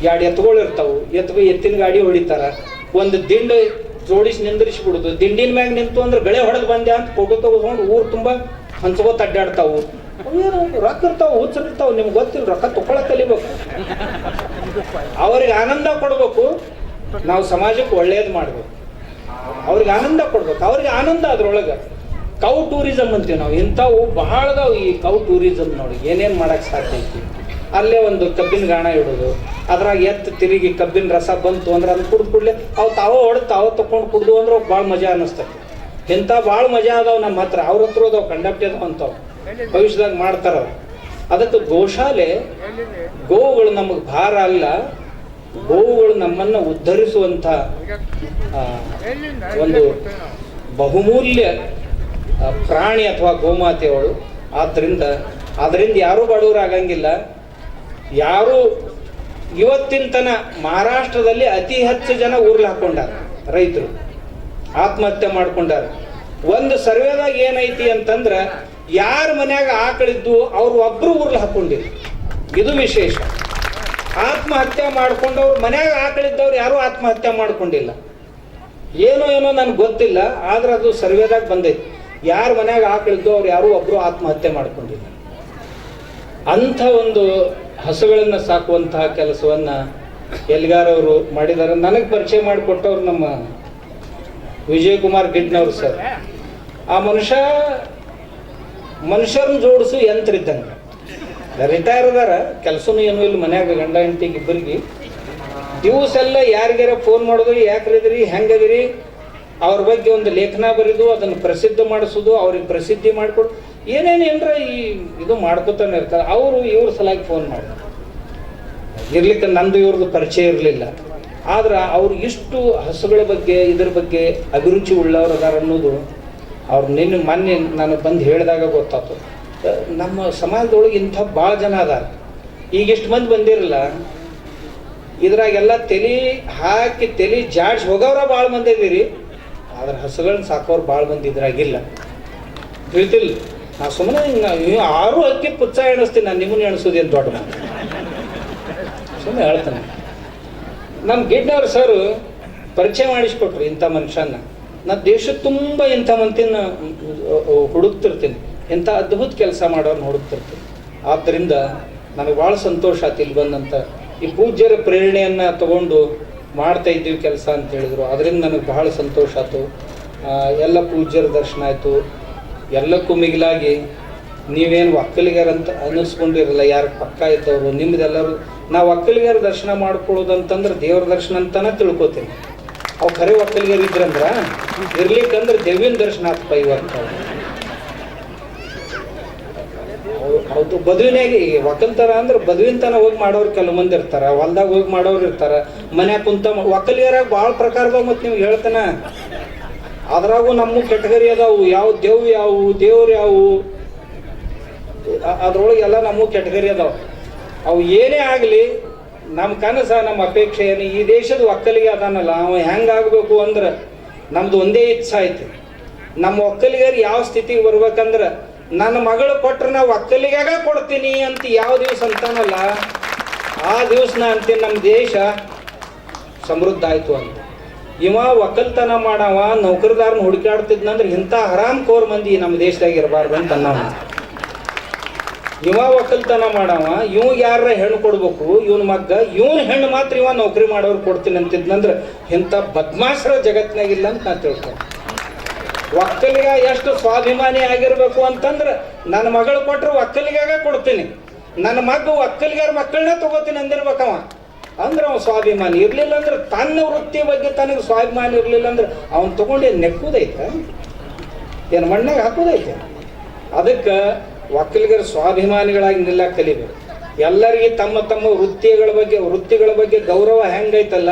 2 ಎತ್ತುಗಳಿರ್ತಾವೆ, ಎತ್ತಿನ ಗಾಡಿ ಹೊಡಿತಾರೆ. ಒಂದು ದಿಂಡು ಜೋಡಿಸಿ ನಿಂದ್ರಿಸ್ಬಿಡುದು. ದಿಂಡಿನ ಮ್ಯಾಗ ನಿಂತು ಅಂದ್ರೆ ಗಳೆ ಹೊಡೆದು ಬಂದೆ ಅಂತ ಫೋಟೋ ತಗೊಂಡು ಊರು ತುಂಬ ಹಂಚ್ಕೋತ ಅಡ್ಡಾಡ್ತಾವು. ಏನು ರೊಕ್ಕ ಇರ್ತಾವೆ, ಹುಚ್ಚರಿರ್ತಾವೆ, ನಿಮ್ಗೆ ಗೊತ್ತಿಲ್ಲ. ರೊಕ್ಕ ತೊಗೊಳಕ್ಕೆ ಕಲಿಬೇಕು, ಅವ್ರಿಗೆ ಆನಂದ ಕೊಡ್ಬೇಕು. ನಾವು ಸಮಾಜಕ್ಕೆ ಒಳ್ಳೇದು ಮಾಡ್ಬೇಕು, ಅವ್ರಿಗೆ ಆನಂದ ಕೊಡ್ಬೇಕು. ಅವ್ರಿಗೆ ಆನಂದ ಅದ್ರೊಳಗೆ. ಕೌ ಟೂರಿಸಮ್ ಅಂತೀವಿ ನಾವು. ಇಂಥವು ಬಹಳದಾವು ಈ ಕೌ ಟೂರಿಸಮ್. ನೋಡಿ ಏನೇನು ಮಾಡೋಕ್ಕೆ ಸಾಧ್ಯ ಐತಿ. ಅಲ್ಲೇ ಒಂದು ಕಬ್ಬಿನ ಗಾಣ ಇಡೋದು, ಅದ್ರಾಗ ಎತ್ತು ತಿರುಗಿ ಕಬ್ಬಿನ ರಸ ಬಂತು ಅಂದ್ರೆ ಅದನ್ನ ಕುಡ್ದು ಕೂಡಲೇ ತಾವ ಹೊಡೆದು ತೊಗೊಂಡು ಕುಡ್ದು ಅಂದ್ರೆ ಭಾಳ ಮಜಾ ಅನ್ನಿಸ್ತೈತಿ. ಇಂಥ ಭಾಳ ಮಜಾ ಅದಾವೆ ನಮ್ಮ ಹತ್ರ. ಅವ್ರ ಹತ್ರ ಅದಾವೆ, ಕಂಡಕ್ಟ್ ಅದಾವ ಅಂಥವು ಭವಿಷ್ಯದಾಗ ಮಾಡ್ತಾರ. ಅದಕ್ಕೆ ಗೋಶಾಲೆ, ಗೋವುಗಳು ನಮಗೆ ಭಾರ ಅಲ್ಲ, ಗೋವುಗಳು ನಮ್ಮನ್ನು ಉದ್ಧರಿಸುವಂಥ ಒಂದು ಬಹುಮೂಲ್ಯ ಪ್ರಾಣಿ ಅಥವಾ ಗೋಮಾತೆಯವಳು. ಅದರಿಂದ ಯಾರೂ ಬಡವರು ಆಗಂಗಿಲ್ಲ. ಯಾರು ಇವತ್ತಿನ ತನ ಮಹಾರಾಷ್ಟ್ರದಲ್ಲಿ ಅತಿ ಹೆಚ್ಚು ಜನ ಊರ್ಲಿ ಹಾಕೊಂಡಾರ, ರೈತರು ಆತ್ಮಹತ್ಯೆ ಮಾಡ್ಕೊಂಡಾರ. ಒಂದು ಸರ್ವೆದಾಗ ಏನೈತಿ ಅಂತಂದ್ರೆ ಯಾರ ಮನ್ಯಾಗ ಆಕಳಿದ್ದು ಅವ್ರು ಒಬ್ರು ಊರ್ಲಿ ಹಾಕೊಂಡಿರಿ. ಇದು ವಿಶೇಷ. ಆತ್ಮಹತ್ಯೆ ಮಾಡ್ಕೊಂಡವ್ರು ಮನ್ಯಾಗ ಆಕಳಿದ್ದವ್ರು ಯಾರೂ ಆತ್ಮಹತ್ಯೆ ಮಾಡ್ಕೊಂಡಿಲ್ಲ. ಏನೋ ನನಗೆ ಗೊತ್ತಿಲ್ಲ, ಆದ್ರೆ ಅದು ಸರ್ವೆದಾಗ ಬಂದೈತಿ. ಯಾರ ಮನ್ಯಾಗ ಆಕಳಿದ್ದು ಅವ್ರು ಯಾರೂ ಒಬ್ರು ಆತ್ಮಹತ್ಯೆ ಮಾಡ್ಕೊಂಡಿಲ್ಲ. ಅಂಥ ಒಂದು ಹಸುಗಳನ್ನು ಸಾಕುವಂತಹ ಕೆಲಸವನ್ನ ಎಲ್ಗಾರವರು ಮಾಡಿದ್ದಾರೆ. ನನಗೆ ಪರಿಚಯ ಮಾಡಿಕೊಟ್ಟವ್ರು ನಮ್ಮ ವಿಜಯಕುಮಾರ್ ಗಿಡ್ನವ್ರು ಸರ್. ಆ ಮನುಷ್ಯರನ್ನ ಜೋಡಿಸು ಯಂತ್ರ ಇದ್ದಂಗೆ. ರಿಟೈರ್ ಅದಾರ, ಕೆಲಸನೂ ಏನೂ ಇಲ್ಲ, ಮನ್ಯಾಗ ಗಂಡ ಹೆಂಡತಿಗೆ ಇಬ್ಬರಿಗೆ. ದಿವಸ ಎಲ್ಲ ಯಾರಿಗಾರ ಫೋನ್ ಮಾಡೋದು, ಯಾಕ್ರಿದ್ರಿ, ಹೆಂಗದಿರಿ, ಅವ್ರ ಬಗ್ಗೆ ಒಂದು ಲೇಖನ ಬರೆದು ಅದನ್ನು ಪ್ರಸಿದ್ಧ ಮಾಡಿಸೋದು, ಅವ್ರಿಗೆ ಪ್ರಸಿದ್ಧಿ ಮಾಡಿಕೊಡು, ಏನೇನೇನ್ರ ಇದು ಮಾಡ್ಕೊತಾನೆ ಇರ್ತಾರೆ. ಅವರು ಇವ್ರ ಸಲಾಗಿ ಫೋನ್ ಮಾಡಿ ಇರ್ಲಿಕ್ಕೆ ನಂದು ಇವ್ರದ್ದು ಪರಿಚಯ ಇರಲಿಲ್ಲ. ಆದ್ರೆ ಅವ್ರು ಇಷ್ಟು ಹಸುಗಳ ಬಗ್ಗೆ ಇದ್ರ ಬಗ್ಗೆ ಅಭಿರುಚಿ ಉಳ್ಳವ್ರು ಅದಾರ ಅನ್ನೋದು ಅವ್ರು ಮೊನ್ನೆ ನಾನು ಬಂದು ಹೇಳಿದಾಗ ಗೊತ್ತಾಯ್ತು. ನಮ್ಮ ಸಮಾಜದೊಳಗೆ ಇಂಥ ಭಾಳ ಜನ ಅದಾರ. ಈಗ ಇಷ್ಟು ಮಂದಿ ಬಂದಿರಲ್ಲ, ಇದ್ರಾಗೆಲ್ಲ ತಲೆ ಹಾಕಿ ತಲೆ ಜಾಡ್ಸಿ ಹೋಗೋರ ಭಾಳ ಮಂದಿ ಇದೀರಿ. ಆದ್ರೆ ಹಸುಗಳನ್ನ ಸಾಕೋರು ಭಾಳ ಮಂದಿ ಇದ್ರಾಗಿಲ್ಲ, ತಿಳಿತಿಲ್ಲ. ನಾ ಸುಮ್ಮನೆ ನೀವು 6 ಅಕ್ಕಿ ಪುಚ್ಚ ಎಣಿಸ್ತೀನಿ, ನಾನು ನಿಮ್ಮನ್ನು ಎಣಿಸೋದೇನು ದೊಡ್ಡ ಮಾತು, ಸುಮ್ಮನೆ ಹೇಳ್ತಾನೆ. ನಮ್ಮ ಗಿಡ್ನವ್ರು ಸರ್ ಪರಿಚಯ ಮಾಡಿಸ್ಕೊಟ್ರು ಇಂಥ ಮನುಷ್ಯನ. ನಾ ದೇಶದ ತುಂಬ ಇಂಥ ಮಂತಿನ ಹುಡುಕ್ತಿರ್ತೀನಿ, ಇಂಥ ಅದ್ಭುತ ಕೆಲಸ ಮಾಡೋರ್ನ ಹುಡುಕ್ತಿರ್ತೀನಿ. ಆದ್ದರಿಂದ ನನಗೆ ಭಾಳ ಸಂತೋಷ ಆಯ್ತು ಇಲ್ಲಿ ಬಂದಂಥ. ಈ ಪೂಜ್ಯರ ಪ್ರೇರಣೆಯನ್ನು ತಗೊಂಡು ಮಾಡ್ತಾ ಇದ್ದೀವಿ ಕೆಲಸ ಅಂತ ಹೇಳಿದರು, ಅದರಿಂದ ನನಗೆ ಬಹಳ ಸಂತೋಷ ಆಯ್ತು. ಎಲ್ಲ ಪೂಜ್ಯರ ದರ್ಶನ ಆಯಿತು. ಎಲ್ಲಕ್ಕೂ ಮಿಗಿಲಾಗಿ ನೀವೇನು ಒಕ್ಕಲಿಗರ ಅಂತ ಅನ್ನಿಸ್ಕೊಂಡಿರಲ್ಲ, ಯಾರು ಪಕ್ಕ ಇದ್ದವರು ನಿಮ್ಮದೆಲ್ಲರೂ. ನಾವು ಒಕ್ಕಲಿಗರ ದರ್ಶನ ಮಾಡ್ಕೊಳ್ಳೋದಂತಂದ್ರೆ ದೇವ್ರ ದರ್ಶನ ಅಂತಾನೆ ತಿಳ್ಕೊತೀನಿ. ಅವು ಖರೆ ಒಕ್ಕಲಿಗರು ಇದ್ರಂದ್ರೆ ಇರ್ಲಿಕ್ಕಂದ್ರೆ ದೇವಿನ ದರ್ಶನ ಆಗ್ತಪ್ಪ ಇವತ್ತು. ಹೌದು, ಬದುವಿನಾಗೆ ಒಕ್ಕಲ್ತನ ಅಂದ್ರೆ ಬದುವಿನ ತನ ಹೋಗಿ ಮಾಡೋರು ಕೆಲವು ಮಂದಿ ಇರ್ತಾರ, ಹೊಲ್ದಾಗ ಹೋಗಿ ಮಾಡೋರು ಇರ್ತಾರ, ಮನ್ಯಾಗ ಕುಂತ. ಒಕ್ಕಲಿಗರಾಗ ಭಾಳ ಪ್ರಕಾರದಾಗ ಮತ್ತು ನಿಮ್ಗೆ ಹೇಳ್ತಾನ, ಅದ್ರಾಗೂ ನಮ್ಮ ಕೆಟಗರಿ ಅದಾವು. ಯಾವ ದೇವ್ರು ಯಾವುವು ಅದ್ರೊಳಗೆಲ್ಲ ನಮ್ಮ ಕೆಟಗರಿ ಅದಾವು. ಅವು ಏನೇ ಆಗಲಿ ನಮ್ಮ ಕನಸ, ನಮ್ಮ ಅಪೇಕ್ಷೆ ಏನು, ಈ ದೇಶದ ಒಕ್ಕಲಿಗೆ ಅದಾನಲ್ಲ ಅವ ಹೆಂಗಾಗಬೇಕು ಅಂದ್ರೆ ನಮ್ದು ಒಂದೇ ಇಚ್ಛೆ ಐತಿ. ನಮ್ಮ ಒಕ್ಕಲಿಗರು ಯಾವ ಸ್ಥಿತಿಗೆ ಬರ್ಬೇಕಂದ್ರೆ, ನನ್ನ ಮಗಳು ಕೊಟ್ರೆ ನಾವು ಒಕ್ಕಲಿಗಾಗ ಕೊಡ್ತೀನಿ ಅಂತ ಯಾವ ದಿವಸ ಅಂತಾನಲ್ಲ ಆ ದಿವಸ ನಾ ಅಂತೀನಿ ನಮ್ಮ ದೇಶ ಸಮೃದ್ಧ ಆಯಿತು ಅಂತ. ಇವ ಒಕ್ಕಲ್ತನ ಮಾಡವ ನೌಕರದಾರನ ಹುಡುಕಾಡ್ತಿದ್ನಂದ್ರೆ ಇಂಥ ಹರಾಮ್ ಕೋರ್ ಮಂದಿ ನಮ್ಮ ದೇಶದಾಗ ಇರಬಾರ್ದು ಅಂತ ಅನ್ನವ. ಇವ ಒಕ್ಕಲ್ತನ ಮಾಡವ, ಇವಾಗ ಯಾರ ಹೆಣ್ಣು ಕೊಡ್ಬೇಕು, ಇವನ ಮಗ್ಗ, ಇವನ ಹೆಣ್ಣು ಮಾತ್ರ ಇವ ನೌಕರಿ ಮಾಡೋರು ಕೊಡ್ತೀನಿ ಅಂತಿದ್ನಂದ್ರೆ ಇಂಥ ಬದ್ಮಾಸರ ಜಗತ್ತಿನಾಗಿಲ್ಲ ಅಂತ ನಾ ತಿಳ್ಕೊಂಡು. ಒಕ್ಕಲಿಗ ಎಷ್ಟು ಸ್ವಾಭಿಮಾನಿ ಆಗಿರ್ಬೇಕು ಅಂತಂದ್ರೆ, ನನ್ನ ಮಗಳು ಕೊಟ್ಟರು ಒಕ್ಕಲಿಗಾಗ ಕೊಡ್ತೀನಿ, ನನ್ನ ಮಗ್ಗ ಒಕ್ಕಲಿಗಾರ ಮಕ್ಕಳನ್ನ ತಗೋತೀನಿ ಅಂದಿರ್ಬೇಕವ. ಅಂದ್ರೆ ಅವ ಸ್ವಾಭಿಮಾನಿ. ಇರಲಿಲ್ಲ ಅಂದ್ರೆ ತನ್ನ ವೃತ್ತಿ ಬಗ್ಗೆ ತನಗೆ ಸ್ವಾಭಿಮಾನಿ ಇರಲಿಲ್ಲ ಅಂದ್ರೆ ಅವನು ತಗೊಂಡು ನೆಕ್ಕುದೈತೆ, ಏನು ಮಣ್ಣಾಗ ಹಾಕೋದೈತೆ. ಅದಕ್ಕೆ ಒಕ್ಕಲಿಗರ ಸ್ವಾಭಿಮಾನಿಗಳಾಗಿ ನಿಲ್ಲ ಕಲಿಬೇಕು. ಎಲ್ಲರಿಗೆ ತಮ್ಮ ತಮ್ಮ ವೃತ್ತಿಗಳ ಬಗ್ಗೆ ಗೌರವ ಹೆಂಗೈತಲ್ಲ,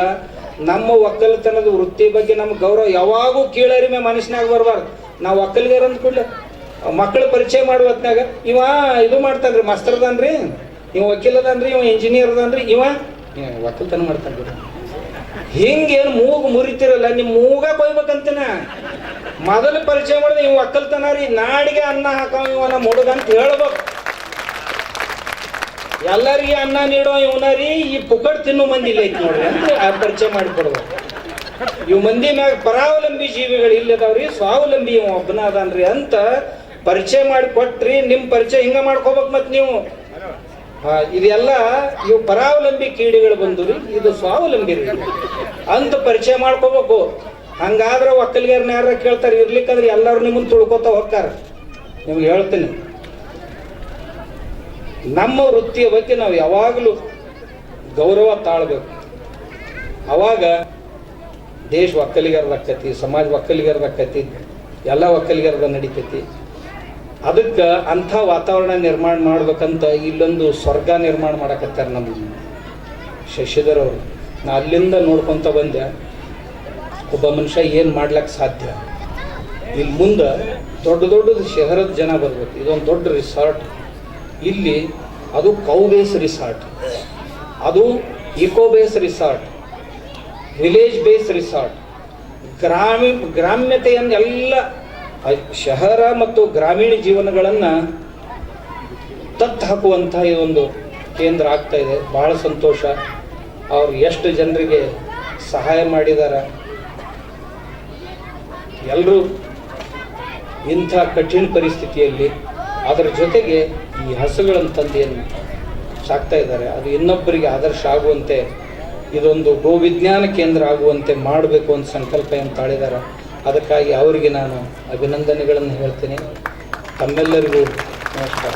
ನಮ್ಮ ಒಕ್ಕಲತನದ ವೃತ್ತಿ ಬಗ್ಗೆ ನಮ್ಮ ಗೌರವ ಯಾವಾಗೂ ಕೀಳರಿಮೆ ಮನಸ್ಸಿನಾಗ ಬರಬಾರ್ದು. ನಾವು ಒಕ್ಕಲಿಗರ ಅಂದ್ಕೊಂಡೆ ಮಕ್ಕಳು ಪರಿಚಯ ಮಾಡುವ ಹೊತ್ನಾಗ ಇವ ಇದು ಮಾಡ್ತಾನ್ರಿ, ಮಾಸ್ತರ್ದಾನ್ರಿ, ಇವ ವಕೀಲದಾನ್ರಿ, ಇವ ಇಂಜಿನಿಯರ್ ಅದಾನ್ರಿ, ಇವ ಒಕ್ಕಲ್ತನ ಮಾಡ್ತಾನ್ರಿ. ಹಿಂಗೇನು ಮೂಗು ಮುರಿತಿರಲ್ಲ, ನಿಮ್ಮ ಮೂಗ ಕೊಯ್ಬೇಕಂತನ ಮೊದಲು ಪರಿಚಯ ಮಾಡಿದ್ರೆ ಇವ್ ಒಕ್ಕಲ್ತನ ರೀ, ನಾಡಿಗೆ ಅನ್ನ ಹಾಕವ ಇವನ ಹುಡುಗ ಅಂತ ಹೇಳ್ಬೇಕು. ಎಲ್ಲರಿಗೆ ಅನ್ನ ನೀಡೋ ಇವನ ರೀ, ಈ ಪುಕ್ಕಡ್ ತಿನ್ನೋ ಮಂದಿ ಇಲ್ಲ ಐತಿ ನೋಡ್ರಿ ಅಂತ ಪರಿಚಯ ಮಾಡಿಕೊಡ್ಬೇಕು. ಇವ್ ಮಂದಿ ಮ್ಯಾಗ ಪರಾವಲಂಬಿ ಜೀವಿಗಳು ಇಲ್ಲದವ್ರಿ, ಸ್ವಾವಲಂಬಿ ಇವ ಒಬ್ಬನ ಅದಾನ್ರಿ ಅಂತ ಪರಿಚಯ ಮಾಡಿ ಕೊಟ್ರಿ. ನಿಮ್ಮ ಪರಿಚಯ ಹಿಂಗ ಮಾಡ್ಕೋಬೇಕು. ಮತ್ತು ನೀವು ಇದೆಲ್ಲ ಇವು ಪರಾವಲಂಬಿ ಕೀಡಿಗಳು ಬಂದು ಇದು ಸ್ವಾವಲಂಬಿ ರೀ ಅಂತ ಪರಿಚಯ ಮಾಡ್ಕೋಬೇಕು. ಹಂಗಾದ್ರೆ ಒಕ್ಕಲಿಗರನ್ನ ಯಾರ ಕೇಳ್ತಾರೆ, ಇರ್ಲಿಕ್ಕಂದ್ರೆ ಎಲ್ಲರೂ ನಿಮ್ಮನ್ನು ತುಳ್ಕೊತ ಹೋಗ್ತಾರ. ನಿಮ್ಗೆ ಹೇಳ್ತೀನಿ, ನಮ್ಮ ವೃತ್ತಿಯ ಬಗ್ಗೆ ನಾವು ಯಾವಾಗಲೂ ಗೌರವ ತಾಳ್ಬೇಕು. ಅವಾಗ ದೇಶ ಒಕ್ಕಲಿಗರದಾಕತಿ, ಸಮಾಜ ಒಕ್ಕಲಿಗರದಾಕತಿ, ಎಲ್ಲ ಒಕ್ಕಲಿಗರದ ನಡಿತೈತಿ. ಅದಕ್ಕೆ ಅಂಥ ವಾತಾವರಣ ನಿರ್ಮಾಣ ಮಾಡ್ಬೇಕಂತ ಇಲ್ಲೊಂದು ಸ್ವರ್ಗ ನಿರ್ಮಾಣ ಮಾಡಕತ್ತಾರೆ ನಮ್ಮ ಶಶಿಧರ್ ಅವರು. ನಾ ಅಲ್ಲಿಂದ ನೋಡ್ಕೊತ ಬಂದೆ, ಒಬ್ಬ ಮನುಷ್ಯ ಏನು ಮಾಡ್ಲಿಕ್ಕೆ ಸಾಧ್ಯ. ಇಲ್ಲಿ ಮುಂದೆ ದೊಡ್ಡದು ಶಹರದ ಜನ ಬರ್ಬೇಕು. ಇದೊಂದು ದೊಡ್ಡ ರಿಸಾರ್ಟ್ ಇಲ್ಲಿ, ಅದು ಕೌ ಬೇಸ್ ರಿಸಾರ್ಟ್, ಅದು eco base resort, village base resort, ಗ್ರಾಮ್ಯತೆಯನ್ನು ಎಲ್ಲ ಶಹರ ಮತ್ತು ಗ್ರಾಮೀಣ ಜೀವನಗಳನ್ನು ತತ್ತು ಹಾಕುವಂಥ ಇದೊಂದು ಕೇಂದ್ರ ಆಗ್ತಾ ಇದೆ. ಭಾಳ ಸಂತೋಷ. ಅವ್ರು ಎಷ್ಟು ಜನರಿಗೆ ಸಹಾಯ ಮಾಡಿದ್ದಾರೆ. ಎಲ್ಲರೂ ಇಂಥ ಕಠಿಣ ಪರಿಸ್ಥಿತಿಯಲ್ಲಿ ಅದರ ಜೊತೆಗೆ ಈ ಹಸುಗಳನ್ನು ತಂದು ಏನು ಸಾಕ್ತಾ ಇದ್ದಾರೆ, ಅದು ಇನ್ನೊಬ್ಬರಿಗೆ ಆದರ್ಶ ಆಗುವಂತೆ, ಇದೊಂದು ಗೋವಿಜ್ಞಾನ ಕೇಂದ್ರ ಆಗುವಂತೆ ಮಾಡಬೇಕು ಅಂತ ಸಂಕಲ್ಪವನ್ನು ತಾಳಿದ್ದಾರೆ. ಅದಕ್ಕಾಗಿ ಅವರಿಗೆ ನಾನು ಅಭಿನಂದನೆಗಳನ್ನು ಹೇಳ್ತೀನಿ. ತಮ್ಮೆಲ್ಲರಿಗೂ ನಮಸ್ಕಾರ.